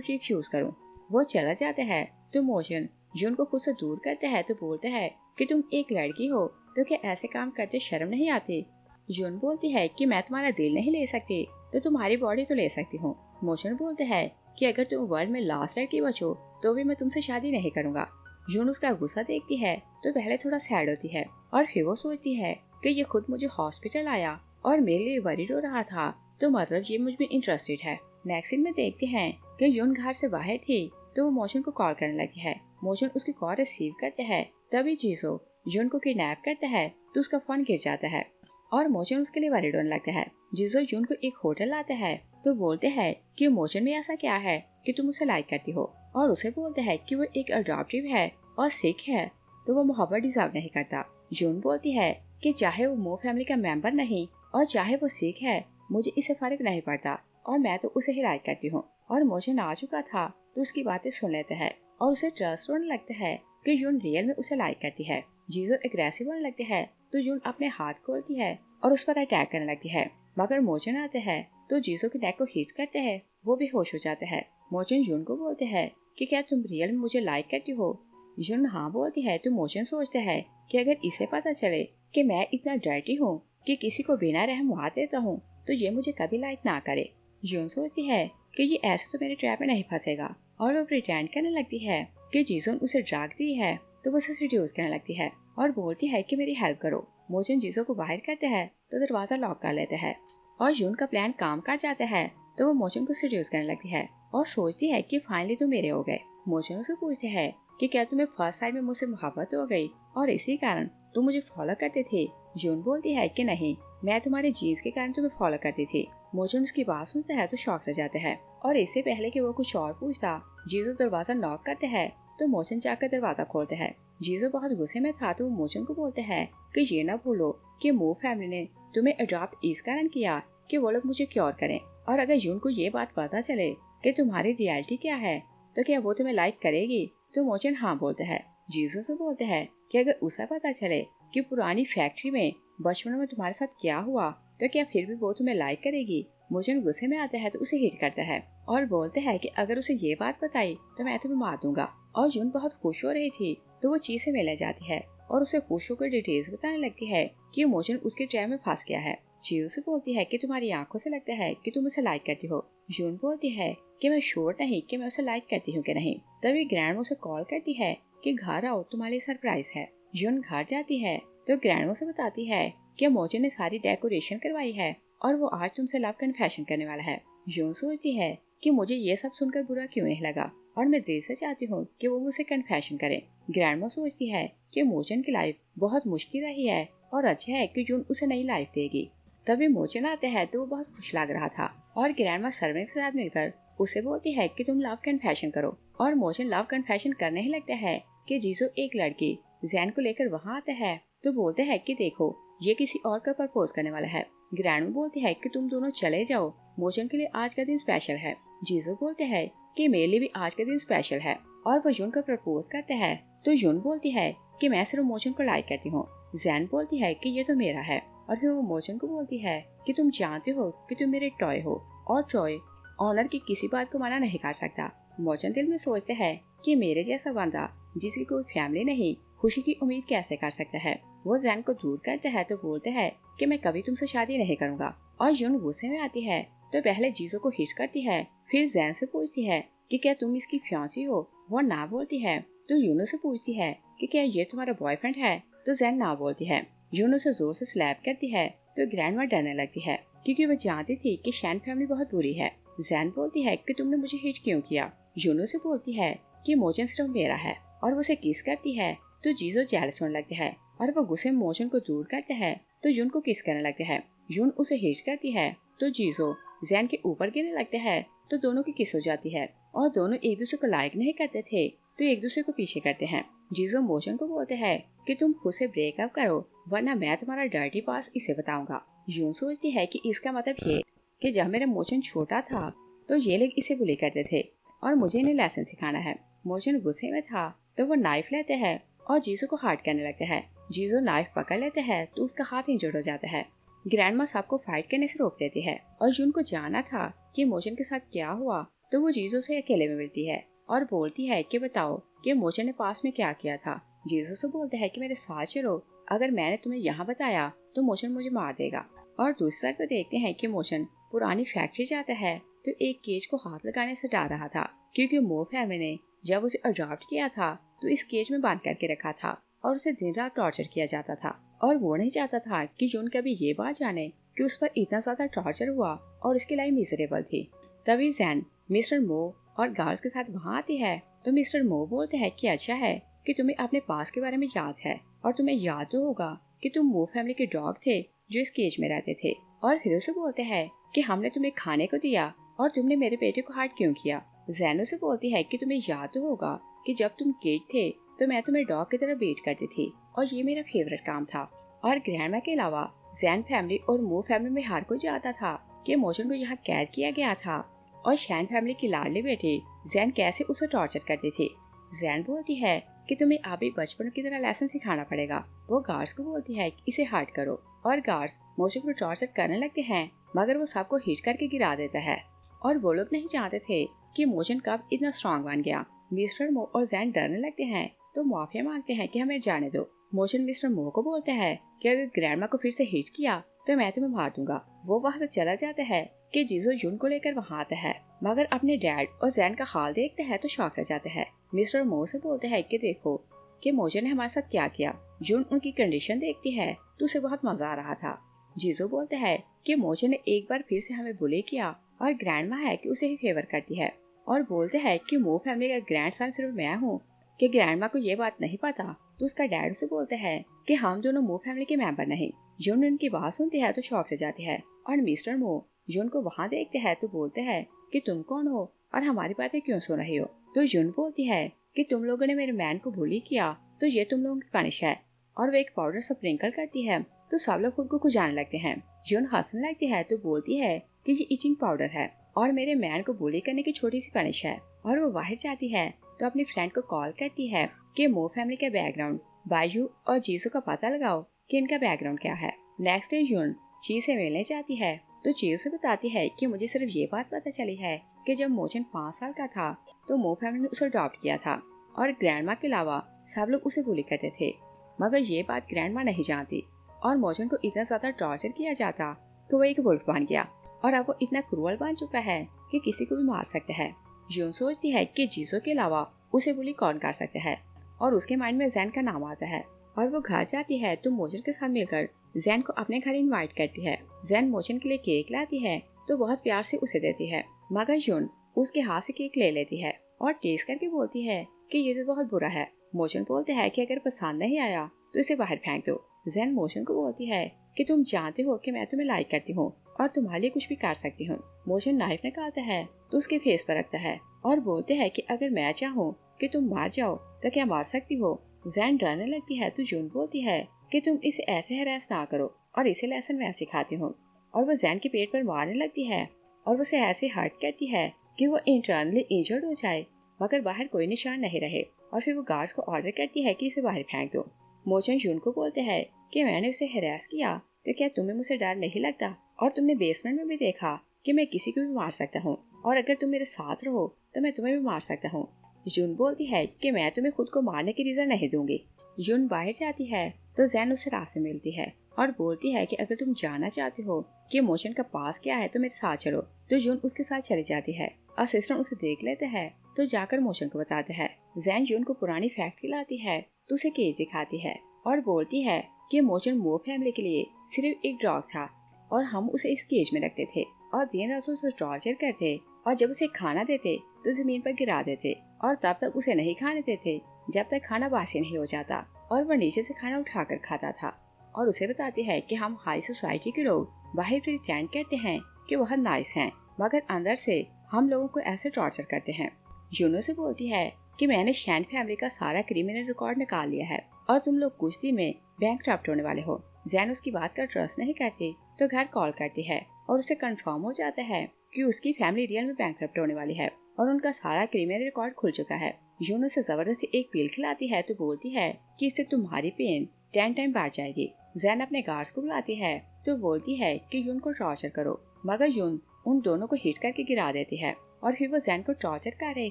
Speaker 1: ट्रिक यूज करूं। वो चला जाते हैं तो मोशन यून को खुद से दूर करते हैं तो बोलते हैं कि तुम एक लड़की हो तो क्या ऐसे काम करते शर्म नहीं आती। यून बोलती है कि मैं तुम्हारा दिल नहीं ले सकती तो तुम्हारी बॉडी तो ले सकती हूँ। मोशन बोलते हैं कि अगर तुम वर्ल्ड में लास्ट लड़की बचो तो भी मैं तुमसे शादी नहीं करूंगा। यून उसका गुस्सा देखती है तो पहले थोड़ा सैड होती है और फिर वो सोचती है कि ये खुद मुझे हॉस्पिटल आया और मेरे लिए वरीड हो रहा था तो मतलब ये मुझ में इंटरेस्टेड है। नेक्स्ट सीन में देखते हैं कि यून घर से बाहर थी तो वो मोशन को कॉल करने लगती है। मोशन उसकी कॉल रिसीव करते हैं तभी जीसो जून को किडनैप करता है तो उसका फोन गिर जाता है और मोचन उसके लिए वरीड होने लगता है। जिजो जून को एक होटल लाता है तो बोलते हैं कि मोचन में ऐसा क्या है कि तुम उसे लाइक करती हो, और उसे बोलते हैं कि वो एक अडॉप्टिव है और सिख है तो वो मोहब्बत डिजर्व नहीं करता। जून बोलती है कि चाहे वो मो फैमिली का मेंबर नहीं और चाहे वो सिख है, मुझे इससे फर्क नहीं पड़ता और मैं तो उसे ही लाइक करती हूँ। और मोचन आ चुका था तो उसकी बातें सुन लेते हैं और उसे ट्रस्ट होने लगता है कि जून रियल में उसे लाइक करती है। जीजो एग्रेसिव होने लगते हैं तो जून अपने हाथ खोलती है और उस पर अटैक करने लगती है, मगर मोचन आते हैं तो जीजो के नेक को हिट करते हैं, वो भी होश हो जाते हैं। मोचन जून को बोलते हैं कि क्या तुम रियल में मुझे लाइक करती हो? जून हाँ बोलती है तो मोचन सोचते हैं कि अगर इसे पता चले कि मैं इतना डर्टी हूँ कि किसी को बिना रहम मार देता हूँ तो ये मुझे कभी लाइक ना करे। जून सोचती है कि ये ऐसे तो मेरे ट्रैप में नहीं फंसेगा और वो प्रिटेंड करने लगती है कि जीजो ने उसे ड्रग दी है तो वो उसे सीड्यूस करने लगती है और बोलती है कि मेरी हेल्प करो। मोचन जीजो को बाहर करते हैं तो दरवाजा लॉक कर लेते हैं और जून का प्लान काम कर जाता है तो वो मोचन को सीड्यूस करने लगती है और सोचती है कि फाइनली तुम मेरे हो गए। मोचन उसे पूछते हैं कि क्या तुम्हें फर्स्ट साइड में मुझसे मोहब्बत हो गई और इसी कारण तुम मुझे फॉलो करते थे? जून बोलती है कि नहीं, मैं तुम्हारे जीन्स के कारण तुम्हें फॉलो करती थी। मोचन उसकी बात सुनता है तो शॉक रह जाते हैं और इससे पहले कि वो कुछ और पूछता, जीजो दरवाजा नॉक करते हैं तो मोचन जाकर दरवाजा खोलते हैं। जीजो बहुत गुस्से में था तो वो मोचन को बोलते हैं कि ये ना भूलो कि मो फैमिली ने तुम्हें अडॉप्ट इस कारण किया कि वो लोग मुझे क्योर करें, और अगर जून को ये बात पता चले कि तुम्हारी रियलिटी क्या है तो क्या वो तुम्हें लाइक करेगी? तो मोचन हाँ बोलते हैं। जीजो से बोलते हैं कि अगर उसे पता चले कि पुरानी फैक्ट्री में बचपन में तुम्हारे साथ क्या हुआ तो क्या फिर भी वो तुम्हें लाइक करेगी? मोचन गुस्से में आता है तो उसे हिट करता है और बोलते हैं कि अगर उसे ये बात बताई तो मैं तुम्हें मार दूंगा। और जून बहुत खुश हो रही थी तो वो चीज से मिलने जाती है और उसे खुश होकर डिटेल्स बताने लगती है कि मोचन उसके ट्रैप में फंस गया है। जीव से बोलती है कि तुम्हारी आंखों से लगता है कि तुम उसे लाइक करती हो। जून बोलती है कि मैं श्योर नहीं कि मैं उसे लाइक करती हूँ कि नहीं। तभी ग्रैंड उसे कॉल करती है कि घर आओ, तुम्हारे लिए सरप्राइज है। जून घर जाती है तो ग्रैंड से बताती है कि मोचन ने सारी डेकोरेशन करवाई है और वो आज तुमसे लव कन्फेशन करने वाला है। जून सोचती है कि मुझे ये सब सुनकर बुरा क्यों नहीं लगा और मैं दिल से चाहती हूँ कि वो मुझसे कन्फेशन करे। ग्रैंडमा सोचती है कि मोचन की लाइफ बहुत मुश्किल रही है और अच्छा है कि जून उसे नई लाइफ देगी। तभी मोचन आते हैं तो वो बहुत खुश लग रहा था और ग्रैंडमा सर्वेंट के साथ मिलकर उसे बोलती है कि तुम लव कन्फेशन करो, और मोचन लव कन्फेशन करने ही लगता है कि जीजो एक लड़की जैन को लेकर वहाँ आता है तो बोलते हैं कि देखो ये किसी और का प्रपोज करने वाला है। ग्रैंडमा बोलती है कि तुम दोनों चले जाओ, मोचन के लिए आज का दिन स्पेशल है। जीजो बोलते हैं कि मेरे लिए भी आज का दिन स्पेशल है और वो जून को प्रपोज करते हैं तो जून बोलती है कि मैं सिर्फ मोचन को लाइक करती हूँ। जैन बोलती है कि ये तो मेरा है और फिर वो मोचन को बोलती है कि तुम जानते हो कि तुम मेरे टॉय हो और टॉय ऑनर की किसी बात को मना नहीं कर सकता। मोचन दिल में सोचते हैं कि मेरे जैसा बंदा जिसकी कोई फैमिली नहीं खुशी की उम्मीद कैसे कर सकता है। वो जैन को दूर करते हैं तो बोलते हैं कि मैं कभी तुमसे शादी नहीं करूंगा। और जून गुस्से में आती है तो पहले जीजो को हिट करती है, फिर जैन से पूछती है कि क्या तुम इसकी फियांसी हो? वो ना बोलती है तो यूनो से पूछती है कि क्या ये तुम्हारा बॉयफ्रेंड है? तो जैन ना बोलती है। यूनो से जोर से स्लैप करती है तो ग्रैंडमा डरने लगती है क्योंकि वो जानती थी कि शैन फैमिली बहुत बुरी है। जैन बोलती है कि तुमने मुझे हिट क्यों किया? यूनो से बोलती है कि मोचन सिर्फ मेरा है और वो उसे किस करती है तो जीजो जेलस होने लगते हैं और वो गुस्से में मोचन को दूर करते हैं तो यून को किस करने लगते हैं। यून उसे हिट करती है तो जीजो जैन के ऊपर गिरने लगते हैं तो दोनों की किस हो जाती है और दोनों एक दूसरे को लाइक नहीं करते थे तो एक दूसरे को पीछे करते हैं। जीजो मोचन को बोलते हैं कि तुम खुद से ब्रेकअप करो वरना मैं तुम्हारा डर्टी पास इसे बताऊंगा। यून सोचती है कि इसका मतलब ये कि जब मेरा मोचन छोटा था तो ये लोग इसे बुली करते थे और मुझे इन्हें लेसन सिखाना है। मोचन गुस्से में था तो वो नाइफ लेते हैं और जीजो को हार्ट करने लगते हैं। जीजो नाइफ पकड़ लेते हैं तो उसका हाथ इंजर्ड हो जाता है। ग्रैंडमा सबको फाइट करने से रोक देती है और जून को जानना था कि मोचन के साथ क्या हुआ तो वो जीजो से अकेले में मिलती है और बोलती है कि बताओ कि मोचन ने पास में क्या किया था। जीजो से बोलते हैं कि मेरे साथ चलो, अगर मैंने तुम्हें यहाँ बताया तो मोचन मुझे मार देगा। और दूसरी साइड पर देखते हैं कि मोचन पुरानी फैक्ट्री जाता है तो एक केज को हाथ लगाने से डर रहा था क्योंकि मो फैमिली ने जब उसे अडॉप्ट किया था तो इस केज में बांध करके रखा था और उसे दिन रात टॉर्चर किया जाता था और वो नहीं चाहता था कि जून कभी ये बात जाने कि उस पर इतना ज्यादा टॉर्चर हुआ और उसकी लाइफ मिजरेबल थी। तभी जैन मिस्टर मो और गार्ड्स के साथ वहाँ आती है तो मिस्टर मो बोलते हैं कि अच्छा है कि तुम्हें अपने पास के बारे में याद है और तुम्हें याद तो होगा कि तुम वो फैमिली के डॉग थे जो इस केज में रहते थे। और फिर उसे बोलते हैं कि हमने तुम्हें खाने को दिया और तुमने मेरे बेटे को हर्ट क्यों किया। जैन उसे बोलती है कि तुम्हें याद तो होगा कि जब तुम किड थे तो मैं तुम्हें डॉग की तरह वेट करती थी और ये मेरा फेवरेट काम था। और ग्रैंडमा के अलावा जैन फैमिली और मो फैमिली में हर कोई जानता था कि मोचन को यहाँ कैद किया गया था और शैन फैमिली की लाडली बेटी जैन कैसे उसे टॉर्चर करती थी। जैन बोलती है कि तुम्हें अभी बचपन की तरह लेसन सिखाना पड़ेगा। वो गार्ड्स को बोलती है कि इसे हर्ट करो और गार्ड्स मोचन को टॉर्चर करने लगते हैं, मगर वो सबको हिट करके गिरा देता है। और वो लोग नहीं जानते थे कि मोचन कब इतना स्ट्रॉन्ग बन गया। मिस्टर मो और जैन डरने लगते हैं तो माफिया मांगते हैं कि हमें जाने दो। मोचन मिस्टर मो को बोलते हैं कि अगर ग्रैंडमा को फिर से हिट किया तो मैं तुम्हें मार दूंगा। वो वहाँ से चला जाता है कि जीजो जुन को लेकर वहाँ आता है, मगर अपने डैड और जैन का हाल देखते हैं तो शॉक रह जाते हैं। मिस्टर मो से बोलते हैं कि देखो कि मोचन ने हमारे साथ क्या किया। जुन उनकी कंडीशन देखती है तो उसे बहुत मजा आ रहा था। जीजो बोलते हैं कि मोचन ने एक बार फिर से हमें बुले किया और ग्रैंडमा है कि उसे ही फेवर करती है और बोलते हैं कि मो फैमिली का ग्रैंडसन सिर्फ मैं हूँ। कि ग्रैंडमा को ये बात नहीं पता तो उसका डैड उसे बोलते हैं कि हम दोनों मो फैमिली के मेंबर नहीं। जुन उनकी बात सुनती है तो शॉक रह जाती है और मिस्टर मो जुन को वहाँ देखते हैं तो बोलते हैं कि तुम कौन हो और हमारी बातें क्यों सुन रही हो। तो जुन बोलती है कि तुम लोगों ने मेरे मैन को बुली किया तो ये तुम लोगों की पनिश है। और वो एक पाउडर स्प्रिंकल करती है तो सब लोग खुद को खुजाने लगते हैं। जुन हंसने लगती है तो बोलती है कि ये इचिंग पाउडर है और मेरे मैन को बुली करने की छोटी सी पनिश है। और वो बाहर जाती है तो अपनी फ्रेंड को कॉल करती है कि मो फैमिली का बैकग्राउंड बायजू और जीसू का पता लगाओ कि इनका बैकग्राउंड क्या है। नेक्स्ट डे जुन ची से मिलने जाती है तो ची उसे बताती है कि मुझे सिर्फ ये बात पता चली है कि जब मोचन 5 साल का था तो मो फैमिली ने उसे अडॉप्ट किया था और ग्रैंडमा के अलावा सब लोग उसे बुली करते थे, मगर ये बात ग्रैंडमा नहीं जानती। और मोचन को इतना ज्यादा टॉर्चर किया जाता तो वो एक वुल्फ बन गया और अब वो इतना क्रूअल बन चुका है कि किसी को भी मार सकता है। जून सोचती है कि जीसो के अलावा उसे बुली कौन कर सकता है और उसके माइंड में जैन का नाम आता है और वो घर जाती है तो मोचन के साथ मिलकर जैन को अपने घर इनवाइट करती है। जैन मोचन के लिए केक लाती है तो बहुत प्यार से उसे देती है, मगर जून उसके हाथ से केक ले लेती है और टेस्ट करके बोलती है कि ये तो बहुत बुरा है। मोचन बोलते हैं कि अगर पसंद नहीं आया तो इसे बाहर फेंक दो। जैन मोचन को बोलती है कि तुम जानते हो कि मैं तुम्हें लाइक करती हूँ और तुम्हारे लिए कुछ भी कर सकती हूँ। मोचन नाइफ निकालता है तो उसके फेस पर रखता है और बोलते हैं कि अगर मैं चाहूँ कि तुम मार जाओ तो क्या मार सकती हो। जैन डरने लगती है तो जून बोलती है कि तुम इसे ऐसे हरास ना करो और इसे लेसन मैं सिखाती हूँ। और वो जैन के पेट पर मारने लगती है और उसे ऐसे हर्ट करती है कि वो इंटरनली इंजर्ड हो जाए, मगर बाहर कोई निशान नहीं रहे। और फिर वो गार्ड्स को ऑर्डर करती है कि इसे बाहर फेंक दो। मोचन जून को बोलते हैं कि मैंने उसे हरास किया तो क्या तुम्हें मुझसे डर नहीं लगता, और तुमने बेसमेंट में भी देखा कि मैं किसी को भी मार सकता हूँ और अगर तुम मेरे साथ रहो तो मैं तुम्हें भी मार सकता हूँ। जून बोलती है कि मैं तुम्हें खुद को मारने की रीजन नहीं दूंगी। जून बाहर जाती है तो जैन उससे रास्ते मिलती है और बोलती है कि अगर तुम जानना चाहती हो कि मोचन का पास क्या है तो मेरे साथ चलो। तो जून उसके साथ चली जाती है। असिस्टेंट उसे देख लेते हैं तो जाकर मोचन को बताते हैं। जैन जून को पुरानी फैक्ट्री लाती है तो उसे केज दिखाती है और बोलती है कि मोचन मो फैमिली के लिए सिर्फ एक डॉग था और हम उसे इस केज में रखते थे और दिन रात उसे टॉर्चर करते और जब उसे खाना देते तो जमीन पर गिरा देते और तब तक उसे नहीं खाने देते जब तक खाना बासी नहीं हो जाता और वह नीचे से खाना उठाकर खाता था। और उसे बताती है कि हम हाई सोसाइटी के लोग बाहर प्रिटेंड करते हैं कि वह नाइस हैं, मगर अंदर से हम लोगों को ऐसे टॉर्चर करते हैं। जूनो से बोलती है कि मैंने शैन फैमिली का सारा क्रिमिनल रिकॉर्ड निकाल लिया है और तुम लोग कुछ दिन में बैंकक्रप्ट होने वाले हो। जैन उसकी बात का ट्रस्ट नहीं करती तो घर कॉल करती है और उसे कंफर्म हो जाता है कि उसकी फैमिली रियल में बैंकक्रप्ट होने वाली है और उनका सारा क्रिमिनल रिकॉर्ड खुल चुका है। जून उसे जबरदस्ती एक पील खिलाती है तो बोलती है कि इससे तुम्हारी पेन 10 टाइम बढ़ जाएगी। जैन अपने गार्ड्स को बुलाती है तो बोलती है कि जून को टॉर्चर करो, मगर जून उन दोनों को हिट करके गिरा देती है। और फिर वो जैन को टॉर्चर कर रही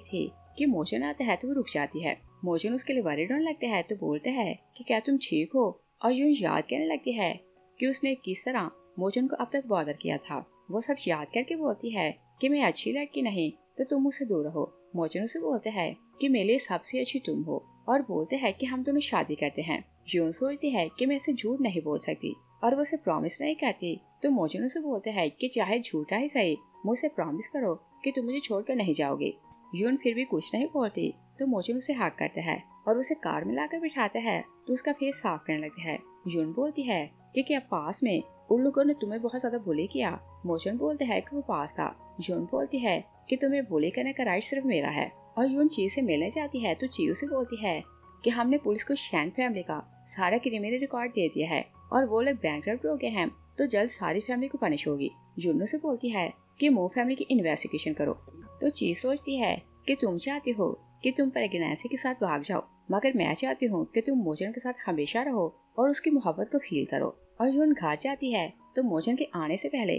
Speaker 1: थी कि मोचन आता है तो वो रुक जाती है। मोचन उसके लिए वरीड होने लगते हैं तो बोलते हैं कि क्या तुम ठीक हो, और जून याद करने लगती है कि उसने किस तरह मोचन को अब तक बॉदर किया था। वो सब याद करके बोलती है कि मैं अच्छी लड़की नहीं तो तुम मुझसे दूर रहो। मोचन उसे बोलते हैं कि मेरे लिए सबसे अच्छी तुम हो और बोलते हैं कि हम दोनों शादी करते हैं। जून सोचती है कि मैं इसे झूठ नहीं बोल सकती और वो उसे प्रॉमिस नहीं करती तो मोचन उसे बोलते हैं कि चाहे झूठा ही सही मुझसे प्रॉमिस करो कि तुम मुझे छोड़कर नहीं जाओगे। जून फिर भी कुछ नहीं बोलती तो मोचन उसे हाक करता है और उसे कार में लाकर बिठाता है तो उसका फेस साफ करने लगता है। यून बोलती है कि क्या पास में उन लोगों ने तुम्हें बहुत ज्यादा बुली किया? मोचन बोलते है कि वो पास था। यून बोलती है कि तुम्हें बुली करने का राइट सिर्फ मेरा है। और यून ची से मिलने जाती है तो ची उसे बोलती है कि हमने पुलिस को शैन फैमिली का सारा क्रिमिनल रिकॉर्ड दे दिया है और वो लोग बैंकरप्ट हो गए हैं, तो जल्द सारी फैमिली को पनिश होगी। यून से बोलती है कि मो फैमिली की इन्वेस्टिगेशन करो। तो ची सोचती है कि तुम चाहती हो कि तुम प्रेगनेंसी के साथ भाग जाओ, मगर मैं चाहती हूँ कि तुम मोचन के साथ हमेशा रहो और उसकी मोहब्बत को फील करो। और यून घर जाती है तो मोचन के आने से पहले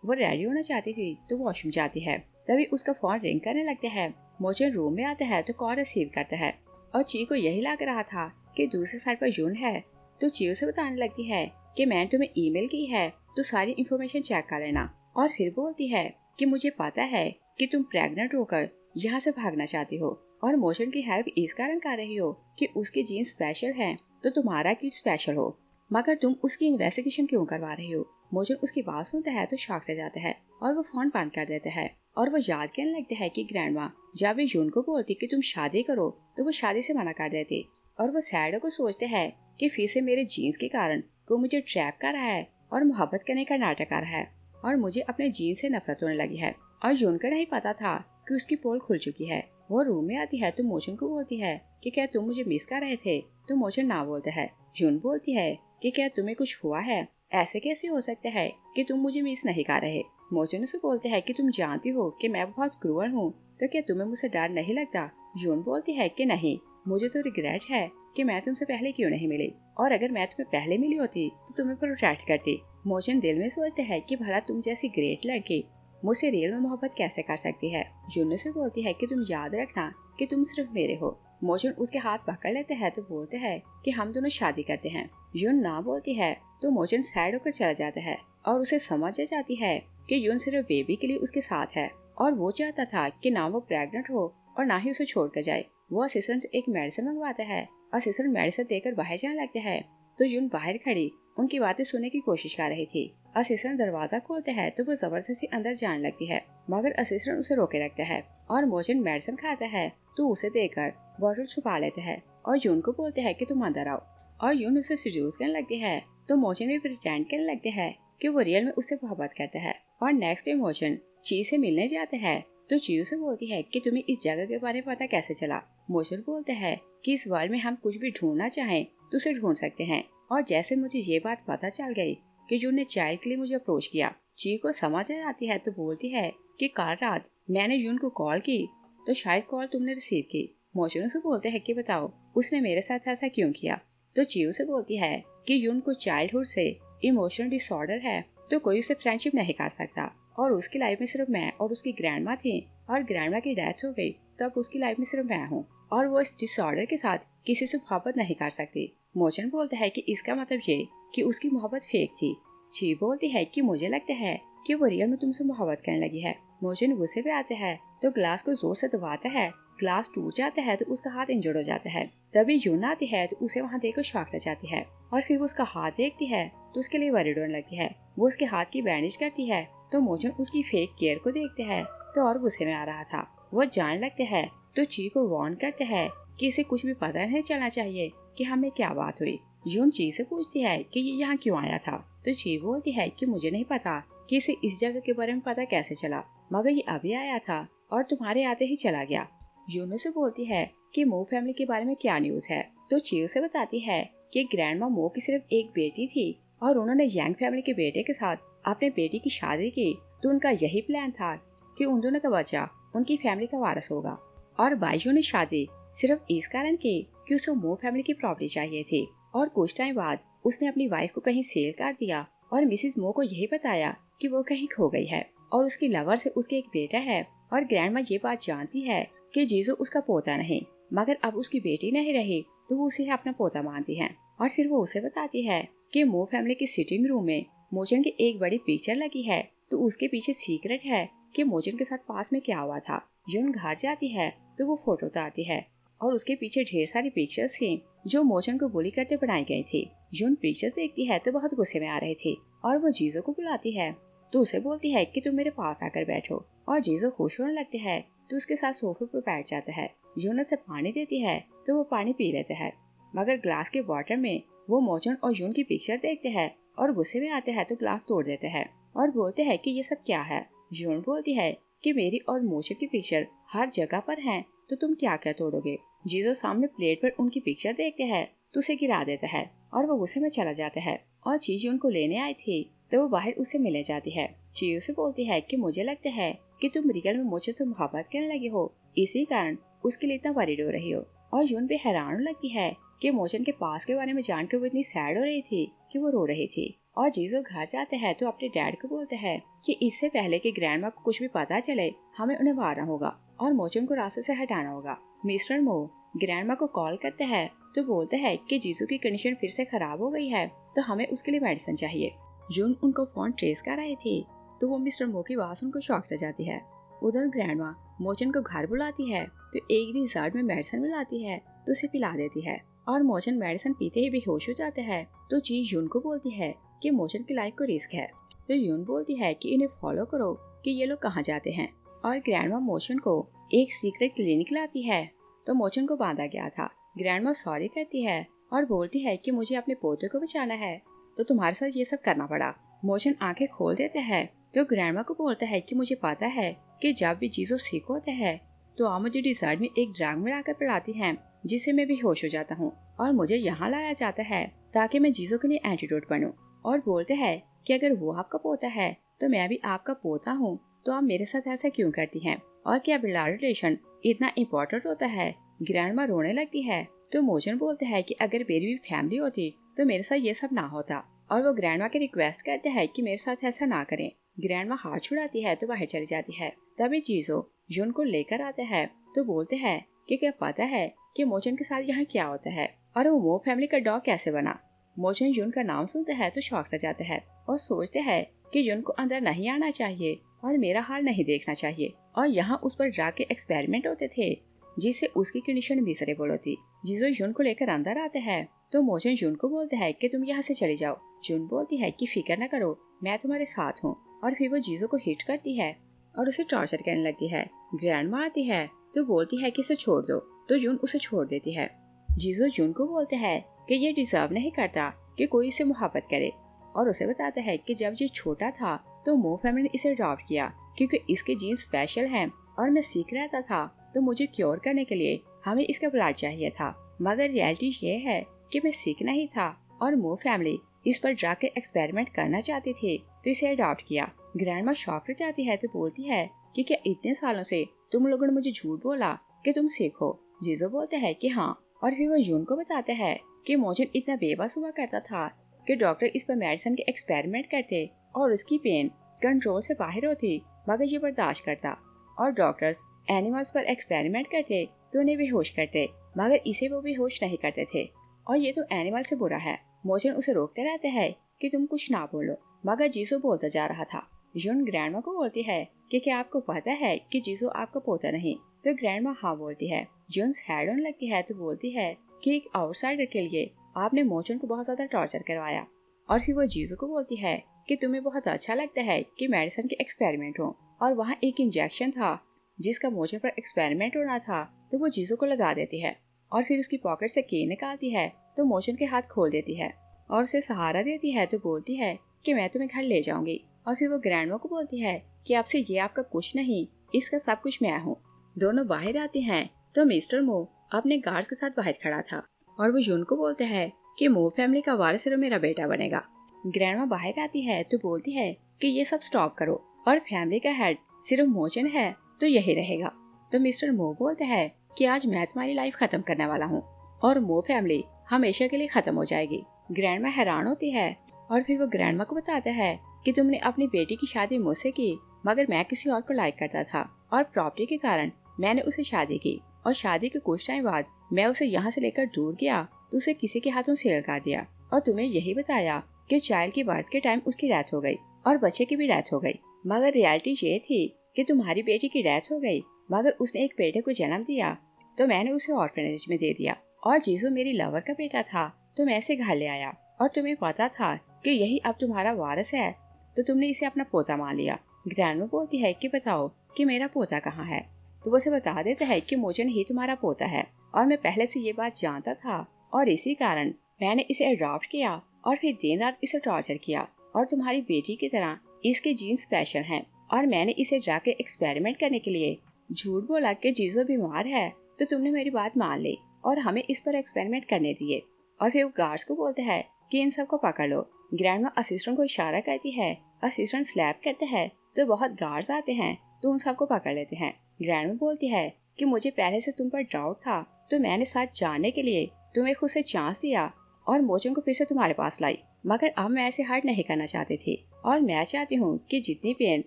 Speaker 1: वो रेडी होना चाहती थी तो वॉशरूम जाती है। तभी उसका फोन रिंग करने लगता है। मोचन रूम में आता है तो कॉल रिसीव करता है और ची को यही लग रहा था कि दूसरी साइड पर यून है। तो ची उसे बताने लगती है कि मैंने तुम्हें ईमेल की है तो सारी इन्फॉर्मेशन चेक कर लेना। और फिर बोलती है कि मुझे पता है कि तुम प्रेग्नेंट होकर यहाँ से भागना चाहती हो और मोचन की हेल्प इस कारण कर रही हो कि उसके जीन स्पेशल हैं तो तुम्हारा किड स्पेशल हो, मगर तुम उसकी इन्वेस्टिगेशन क्यों करवा रही हो? मोचन उसकी बात सुनता है तो शॉक रह जाता है और वो फोन बंद कर देता है। और वो याद करने लगता है कि ग्रैंडमा जब वे यून को बोलती कि तुम शादी करो तो वो शादी से मना कर देती। और वो सैडो को सोचते हैं कि फिर से मेरे जीन्स के कारण वो मुझे ट्रैप कर रहा है और मोहब्बत करने का नाटक कर रहा है और मुझे अपने जीन से नफरत होने लगी है। और यून को नहीं पता था कि उसकी पोल खुल चुकी है। वो रूम में आती है तो मोचन को बोलती है कि क्या तुम मुझे मिस कर रहे थे? तो मोचन ना बोलता है। यून बोलती है कि क्या तुम्हें कुछ हुआ है? ऐसे कैसे हो सकता है कि तुम मुझे मिस नहीं कर रहे? मोचन उसे बोलते है कि तुम जानती हो कि मैं बहुत क्रूअल हूँ, तो क्या तुम्हें मुझसे डर नहीं लगता? यून बोलती है कि नहीं, मुझे तो रिग्रेट है कि मैं तुमसे पहले क्यों नहीं मिली, और अगर मैं तुम्हें पहले मिली होती तो तुम्हें प्रोटेक्ट करती। मोचन दिल में सोचते है कि भला तुम जैसी ग्रेट लड़की मुझसे रियल में मोहब्बत कैसे कर सकती है। यून से बोलती है कि तुम याद रखना कि तुम सिर्फ मेरे हो। मोचन उसके हाथ पकड़ लेते हैं तो बोलते हैं कि हम दोनों शादी करते हैं। यून ना बोलती है तो मोचन सैड होकर चला जाता है और उसे समझ जाती है कि यून सिर्फ बेबी के लिए उसके साथ है और वो चाहता था कि ना वो प्रेग्नेंट हो और ना ही उसे छोड़कर जाए। वो असिस्टेंट से एक मेडिसिन मंगवाता है। असिस्टेंट मेडिसिन देकर बाहर जाने लगता है तो यून बाहर खड़ी उनकी बातें सुनने की कोशिश कर रही थी। असिस्टेंट दरवाजा खोलता है तो वो जबरदस्ती अंदर जाने लगती है, मगर असिस्टेंट उसे रोके रखता है। और मोचन मेडिसिन खाता है तो उसे देकर बॉटल छुपा लेते हैं और यून को बोलते हैं कि तुम अंदर आओ। और यून उसे सिड्यूस करने लगती है तो मोचन भी प्रिटेंड करने लगते हैं कि वो रियल में उससे मोहब्बत करता है। और नेक्स्ट डे मोचन ची से मिलने जाते हैं तो ची उसे बोलती है कि तुम्हें इस जगह के बारे में पता कैसे चला? मोचन बोलते हैं कि इस वर्ल्ड में हम कुछ भी ढूंढना चाहें तो उसे ढूंढ सकते हैं। और जैसे मुझे ये बात पता चल गई कि यून ने चाइल्ड के लिए मुझे अप्रोच किया, ची को समझ आ जाती है तो बोलती है कि कल रात मैंने यून को कॉल की तो शायद कॉल तुमने रिसीव की। मोचन से बोलते हैं कि बताओ उसने मेरे साथ ऐसा क्यों किया? तो ची से बोलती है कि यून को चाइल्डहुड से इमोशनल डिसऑर्डर है तो कोई उससे फ्रेंडशिप नहीं कर सकता और उसकी लाइफ में सिर्फ मैं और उसकी ग्रैंडमा थी और ग्रैंडमा की डेथ हो गई तो अब उसकी लाइफ में सिर्फ मैं हूँ और वो इस डिसऑर्डर के साथ किसी से मोहब्बत नहीं कर सकती। मोचन बोलता है कि इसका मतलब ये कि उसकी मोहब्बत फेक थी। ची बोलती है कि मुझे लगता है कि वो रियल में तुमसे मोहब्बत करने लगी है। मोचन गुस्से पे आते हैं तो ग्लास को जोर से दबाता है, ग्लास टूट जाता है तो उसका हाथ इंजर्ड हो जाता है। तभी यून आती है तो उसे वहाँ देखकर शॉक रह जाती है और फिर वो उसका हाथ देखती है तो उसके लिए वरीड होने लगती है। वो उसके हाथ की बैंडेज करती है तो मोचन उसकी फेक केयर को देखते हैं तो और गुस्से में आ रहा था। वो जानने लगते हैं तो ची को वार्न करते हैं कि इसे कुछ भी पता नहीं चलना चाहिए कि हमें क्या बात हुई। यून ची से पूछती है कि ये यहाँ क्यों आया था तो ची बोलती है कि मुझे नहीं पता कि इसे इस जगह के बारे में पता कैसे चला, मगर ये अभी आया था और तुम्हारे आते ही चला गया। यूनो से बोलती है कि मो फैमिली के बारे में क्या न्यूज है तो ची उसे बताती है कि ग्रैंडमा मो की सिर्फ एक बेटी थी और उन्होंने यांग फैमिली के बेटे के साथ अपने बेटी की शादी की तो उनका यही प्लान था कि उन दोनों का बच्चा उनकी फैमिली का वारिस होगा। और बाइजू ने शादी सिर्फ इस कारण की कि उसे मो फैमिली की प्रॉपर्टी चाहिए थी और कुछ टाइम बाद उसने अपनी वाइफ को कहीं सेल कर दिया और मिसिस मो को यही बताया कि वो कहीं खो गई है और उसकी लवर से उसके एक बेटा है। और ग्रैंडमा ये बात जानती है कि जीजू उसका पोता नहीं मगर अब उसकी बेटी नहीं रही तो वो उसे अपना पोता मानती है। और फिर वो उसे बताती है कि मो फैमिली की सिटिंग रूम में मोचन की एक बड़ी पिक्चर लगी है तो उसके पीछे सीक्रेट है कि मोचन के साथ पास में क्या हुआ था। यून घर जाती है तो वो फोटो उतारती है और उसके पीछे ढेर सारी पिक्चर्स थी जो मोचन को बुली करते बनाई गई थी। यून पिक्चर्स देखती है तो बहुत गुस्से में आ रही थी और वो जीजो को बुलाती है तो उसे बोलती है कि तुम मेरे पास आकर बैठो और जीजो खुश होने लगते हैं तो उसके साथ सोफे पर बैठ जाता है जून उसे पानी देती है तो वो पानी पी लेते हैं, मगर ग्लास के वाटर में वो मोचन और जून की पिक्चर देखते हैं और गुस्से में आते हैं तो ग्लास तोड़ देते हैं और बोलते हैं कि ये सब क्या है। जून बोलती है कि मेरी और मोचन की पिक्चर हर जगह पर है, तो तुम क्या क्या तोड़ोगे। जीजो सामने प्लेट पर उनकी पिक्चर देखते हैं तो उसे गिरा देता है और वो गुस्से में चला जाता है। और चीजू उनको लेने आई थी तो वो बाहर उससे मिलने जाती है। चीजू से बोलती है कि मुझे लगता है कि तुम रियल में मोचन से मोहब्बत करने लगी हो, इसी कारण उसके लिए इतना वरीड हो रही हो। और जून भी हैरान होने लगती है कि मोचन के पास के बारे में जानकर वो इतनी सैड हो रही थी कि वो रो रही थी। और जीजो घर जाते हैं तो अपने डैड को बोलते हैं कि इससे पहले कि ग्रैंडमा को कुछ भी पता चले हमें उन्हें मारना होगा और मोचन को रास्ते से हटाना होगा। मिस्टर मो ग्रैंडमा को कॉल करते हैं तो बोलते हैं कि जीजू की कंडीशन फिर से खराब हो गई है तो हमें उसके लिए मेडिसिन चाहिए। जून उनको फोन ट्रेस कर रही थी तो वो मिस्टर मो की आवाज सुनकर शॉक रह जाती है। उधर ग्रैंडमा मोचन को घर बुलाती है तो एक रिजॉर्ट में मेडिसिन मिलाती है तो उसे पिला देती है और मोचन मेडिसिन पीते ही बेहोश हो जाते हैं। तो चीज यून को बोलती है कि मोचन की लाइफ को रिस्क है, तो यून बोलती है कि इन्हें फॉलो करो कि ये लोग कहाँ जाते हैं। और ग्रैंडमा मोचन को एक सीक्रेट क्लिनिक लाती है तो मोचन को बांधा गया था। ग्रैंडमा सॉरी कहती है और बोलती है कि मुझे अपने पोते को बचाना है तो तुम्हारे साथ ये सब करना पड़ा। मोचन आंखें खोल देते हैं तो ग्रैंडमा को बोलता है कि मुझे पता है कि जब भी जीजो सिक होते हैं तो आप मुझे डिजर्ट में एक ड्रग मिलाकर पिलाती हैं जिससे मैं बेहोश हो जाता हूँ और मुझे यहाँ लाया जाता है ताकि मैं जीजो के लिए एंटीडोट बनूं। और बोलते हैं कि अगर वो आपका पोता है तो मैं भी आपका पोता हूँ, तो आप मेरे साथ ऐसा क्यों करती हैं और क्या ब्लड रिलेशन इतना इम्पोर्टेंट होता है। ग्रैंडमा रोने लगती है तो मोचन बोलते हैं कि अगर मेरी भी फैमिली होती तो मेरे साथ ये सब ना होता और वो ग्रैंडमा की रिक्वेस्ट करते हैं कि मेरे साथ ऐसा ना करें। ग्रैंडमा हाथ छुड़ाती है तो बाहर चली जाती है। तभी जीजो जून को लेकर आते हैं तो बोलते हैं कि क्या पता है कि मोचन के साथ यहाँ क्या होता है और वो फैमिली का डॉग कैसे बना। मोचन जून का नाम सुनते हैं तो शॉक रह जाते हैं और सोचते हैं कि जून को अंदर नहीं आना चाहिए और मेरा हाल नहीं देखना चाहिए। और यहाँ उस पर ड्रग के एक्सपेरिमेंट होते थे जिससे उसकी कंडीशन मिजरेबल होती। जीजो जून को लेकर अंदर आते हैं तो मोचन जून को बोलते हैं कि तुम यहाँ से चली जाओ। जून बोलती है कि फिक्र न करो, मैं तुम्हारे साथ हूँ। और फिर वो जीजो को हिट करती है और उसे टॉर्चर करने लगती है। ग्रैंडमा आती है तो बोलती है कि इसे छोड़ दो, तो जून उसे छोड़ देती है। जीजो जून को बोलते हैं कि ये डिजर्व नहीं करता कि कोई इसे मोहब्बत करे और उसे बताता है कि जब ये छोटा था तो मो फैमिली ने इसे अडॉप्ट किया क्योंकि इसके जीन स्पेशल हैं और मैं सीख रहता था तो मुझे क्योर करने के लिए हमें इसका ब्लड चाहिए था, मगर रियलिटी ये है कि मैं सीख नहीं था और मो फैमिली इस पर ड्रग के एक्सपेरिमेंट करना चाहती थी तो इसे अडॉप्ट किया। ग्रैंडमा शॉक हो जाती है तो बोलती है कि क्या इतने सालों से तुम लोगों ने मुझे झूठ बोला कि तुम सिख हो। जीजो बोलते हैं कि हाँ। और फिर वो जून को बताते हैं कि मोचन इतना बेबस हुआ करता था कि डॉक्टर इस पर मेडिसिन के एक्सपेरिमेंट करते और उसकी पेन कंट्रोल से बाहर होती मगर ये बर्दाश्त करता और डॉक्टर्स एनिमल्स पर एक्सपेरिमेंट करते तो उन्हें बेहोश करते मगर इसे वो बेहोश नहीं करते थे और ये तो एनिमल से बुरा है। मोचन उसे रोकते रहते हैं कि तुम कुछ ना बोलो मगर जीसो बोलता जा रहा था। जून ग्रैंडमा को बोलती है कि क्या आपको पता है कि जीसो आपका पोता नहीं, तो ग्रैंडमा हाँ बोलती है। जून सैड होने लगती है तो बोलती है कि एक आउटसाइडर के लिए आपने मोचन को बहुत ज्यादा टॉर्चर करवाया। और फिर वो जीजो को बोलती है कि तुम्हें बहुत अच्छा लगता है कि मेडिसिन के एक्सपेरिमेंट हो और वहाँ एक इंजेक्शन था जिसका मोचन पर एक्सपेरिमेंट होना था, तो वो जीजो को लगा देती है और फिर उसकी पॉकेट से की निकालती है तो मोचन के हाथ खोल देती है और उसे सहारा देती है तो बोलती है कि मैं तुम्हें घर ले जाऊंगी। और फिर वो ग्रैंडमा को बोलती है कि आपसे ये आपका कुछ नहीं, इसका सब कुछ मैं हूँ। दोनों बाहर आते हैं तो मिस्टर मो अपने गार्ड्स के साथ बाहर खड़ा था और वो जून को बोलते हैं कि मो फैमिली का वारिस सिर्फ मेरा बेटा बनेगा। ग्रैंडमा बाहर आती है तो बोलती है कि ये सब स्टॉप करो और फैमिली का हेड सिर्फ मोचन है तो यही रहेगा। तो मिस्टर मो बोलते हैं कि आज मैं तुम्हारी लाइफ खत्म करने वाला हूँ और मो फैमिली हमेशा के लिए खत्म हो जाएगी। ग्रैंडमा हैरान होती है और फिर वो ग्रैंडमा को बताता है कि तुमने अपनी बेटी की शादी मुझसे की मगर मैं किसी और को लाइक करता था और प्रॉपर्टी के कारण मैंने उसे शादी की और शादी के कुछ टाइम बाद मैं उसे यहाँ से लेकर दूर गया तो उसे किसी के हाथों सेल कर दिया और तुम्हें यही बताया कि चाइल्ड की बर्थ के टाइम उसकी डेथ हो गई और बच्चे की भी डेथ हो गई, मगर रियलिटी ये थी कि तुम्हारी बेटी की डेथ हो गई मगर उसने एक बेटे को जन्म दिया तो मैंने उसे ऑर्फनेज में दे दिया और जीजो मेरी लवर का बेटा था तो मैं इसे घर ले आया और तुम्हें पता था कि यही अब तुम्हारा वारिस है तो तुमने इसे अपना पोता मान लिया। ग्रैंडमा बोलती है कि बताओ कि मेरा पोता कहाँ है। तो वो उसे बता देता है कि मोजन ही तुम्हारा पोता है और मैं पहले से ये बात जानता था और इसी कारण मैंने इसे अडॉप्ट किया और फिर दिन रात इसे टॉर्चर किया और तुम्हारी बेटी की तरह इसके जीन स्पेशल हैं और मैंने इसे जाके एक्सपेरिमेंट करने के लिए झूठ बोला कि जीजो बीमार है, तो तुमने मेरी बात मान ली और हमें इस पर एक्सपेरिमेंट करने दिए। और फिर वो गार्ड्स को बोलते हैं कि इन सबको पकड़ लो। ग्रैंडमा असिस्टेंट को इशारा करती है, असिस्टेंट स्लैप करते हैं तो बहुत गार्ड्स आते हैं तो उन सबको पकड़ लेते हैं। ग्रैंडमा बोलती है कि मुझे पहले से तुम पर डाउट था तो मैंने साथ जाने के लिए तुम्हें खुद से चांस दिया और मोजन को फिर से तुम्हारे पास लाई, मगर अब मैं ऐसे हर्ट नहीं करना चाहती थी और मैं चाहती हूँ कि जितनी पेन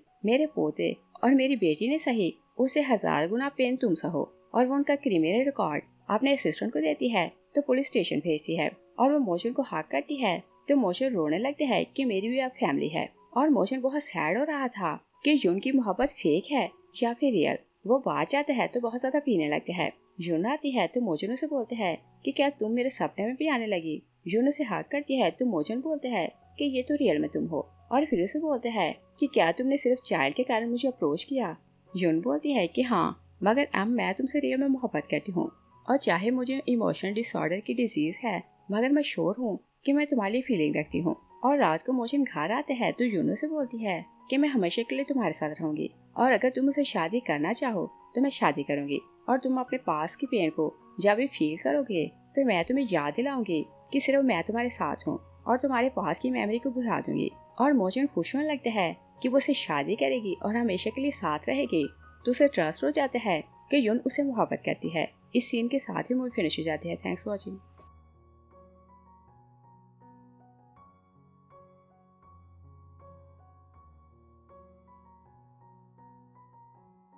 Speaker 1: मेरे पोते और मेरी बेटी ने सही उसे 1000 गुना पेन तुम सहो। और वो उनका क्रिमिनल रिकॉर्ड अपने असिस्टेंट को देती है तो पुलिस स्टेशन भेजती है और वो मोजन को हक करती है तो मोजन रोने लगते है कि मेरी भी अब फैमिली है। और मोजन बहुत सैड हो रहा था कि यून की मोहब्बत फेक है या फिर रियल। वो बाहर जाते हैं तो बहुत ज्यादा पीने लगते हैं। यून आती है तो मोजन उसे बोलते हैं कि क्या तुम मेरे सपने में भी आने लगी। यून उसे हक करती है तो मोजन बोलते हैं कि ये तो रियल में तुम हो और फिर उसे बोलते हैं कि क्या तुमने सिर्फ चाइल्ड के कारण मुझे अप्रोच किया। यून बोलती है कि हाँ, मगर अब मैं तुमसे रियल में मोहब्बत करती हूँ और चाहे मुझे इमोशनल डिसऑर्डर की डिजीज है मगर मैं श्योर हूँ कि मैं तुम्हारी फीलिंग रखती हूँ। और रात को मोजन घर आते हैं तो यूनो से बोलती है कि मैं हमेशा के लिए तुम्हारे साथ रहूंगी और अगर तुम मुझसे शादी करना चाहो तो मैं शादी करूंगी और तुम अपने पास की पेन को जब भी फील करोगे तो मैं तुम्हें याद दिलाऊंगी कि सिर्फ मैं तुम्हारे साथ हूँ और तुम्हारे पास की मेमोरी को भुला दूंगी। और मोजन खुश होने लगता है कि वो उससे शादी करेगी और हमेशा के लिए साथ रहेगी। तो उसे ट्रस्ट हो जाता है कि यून उसे मोहब्बत करती है। इस सीन के साथ ही मूवी फिनिश हो जाती है। Thanks for watching.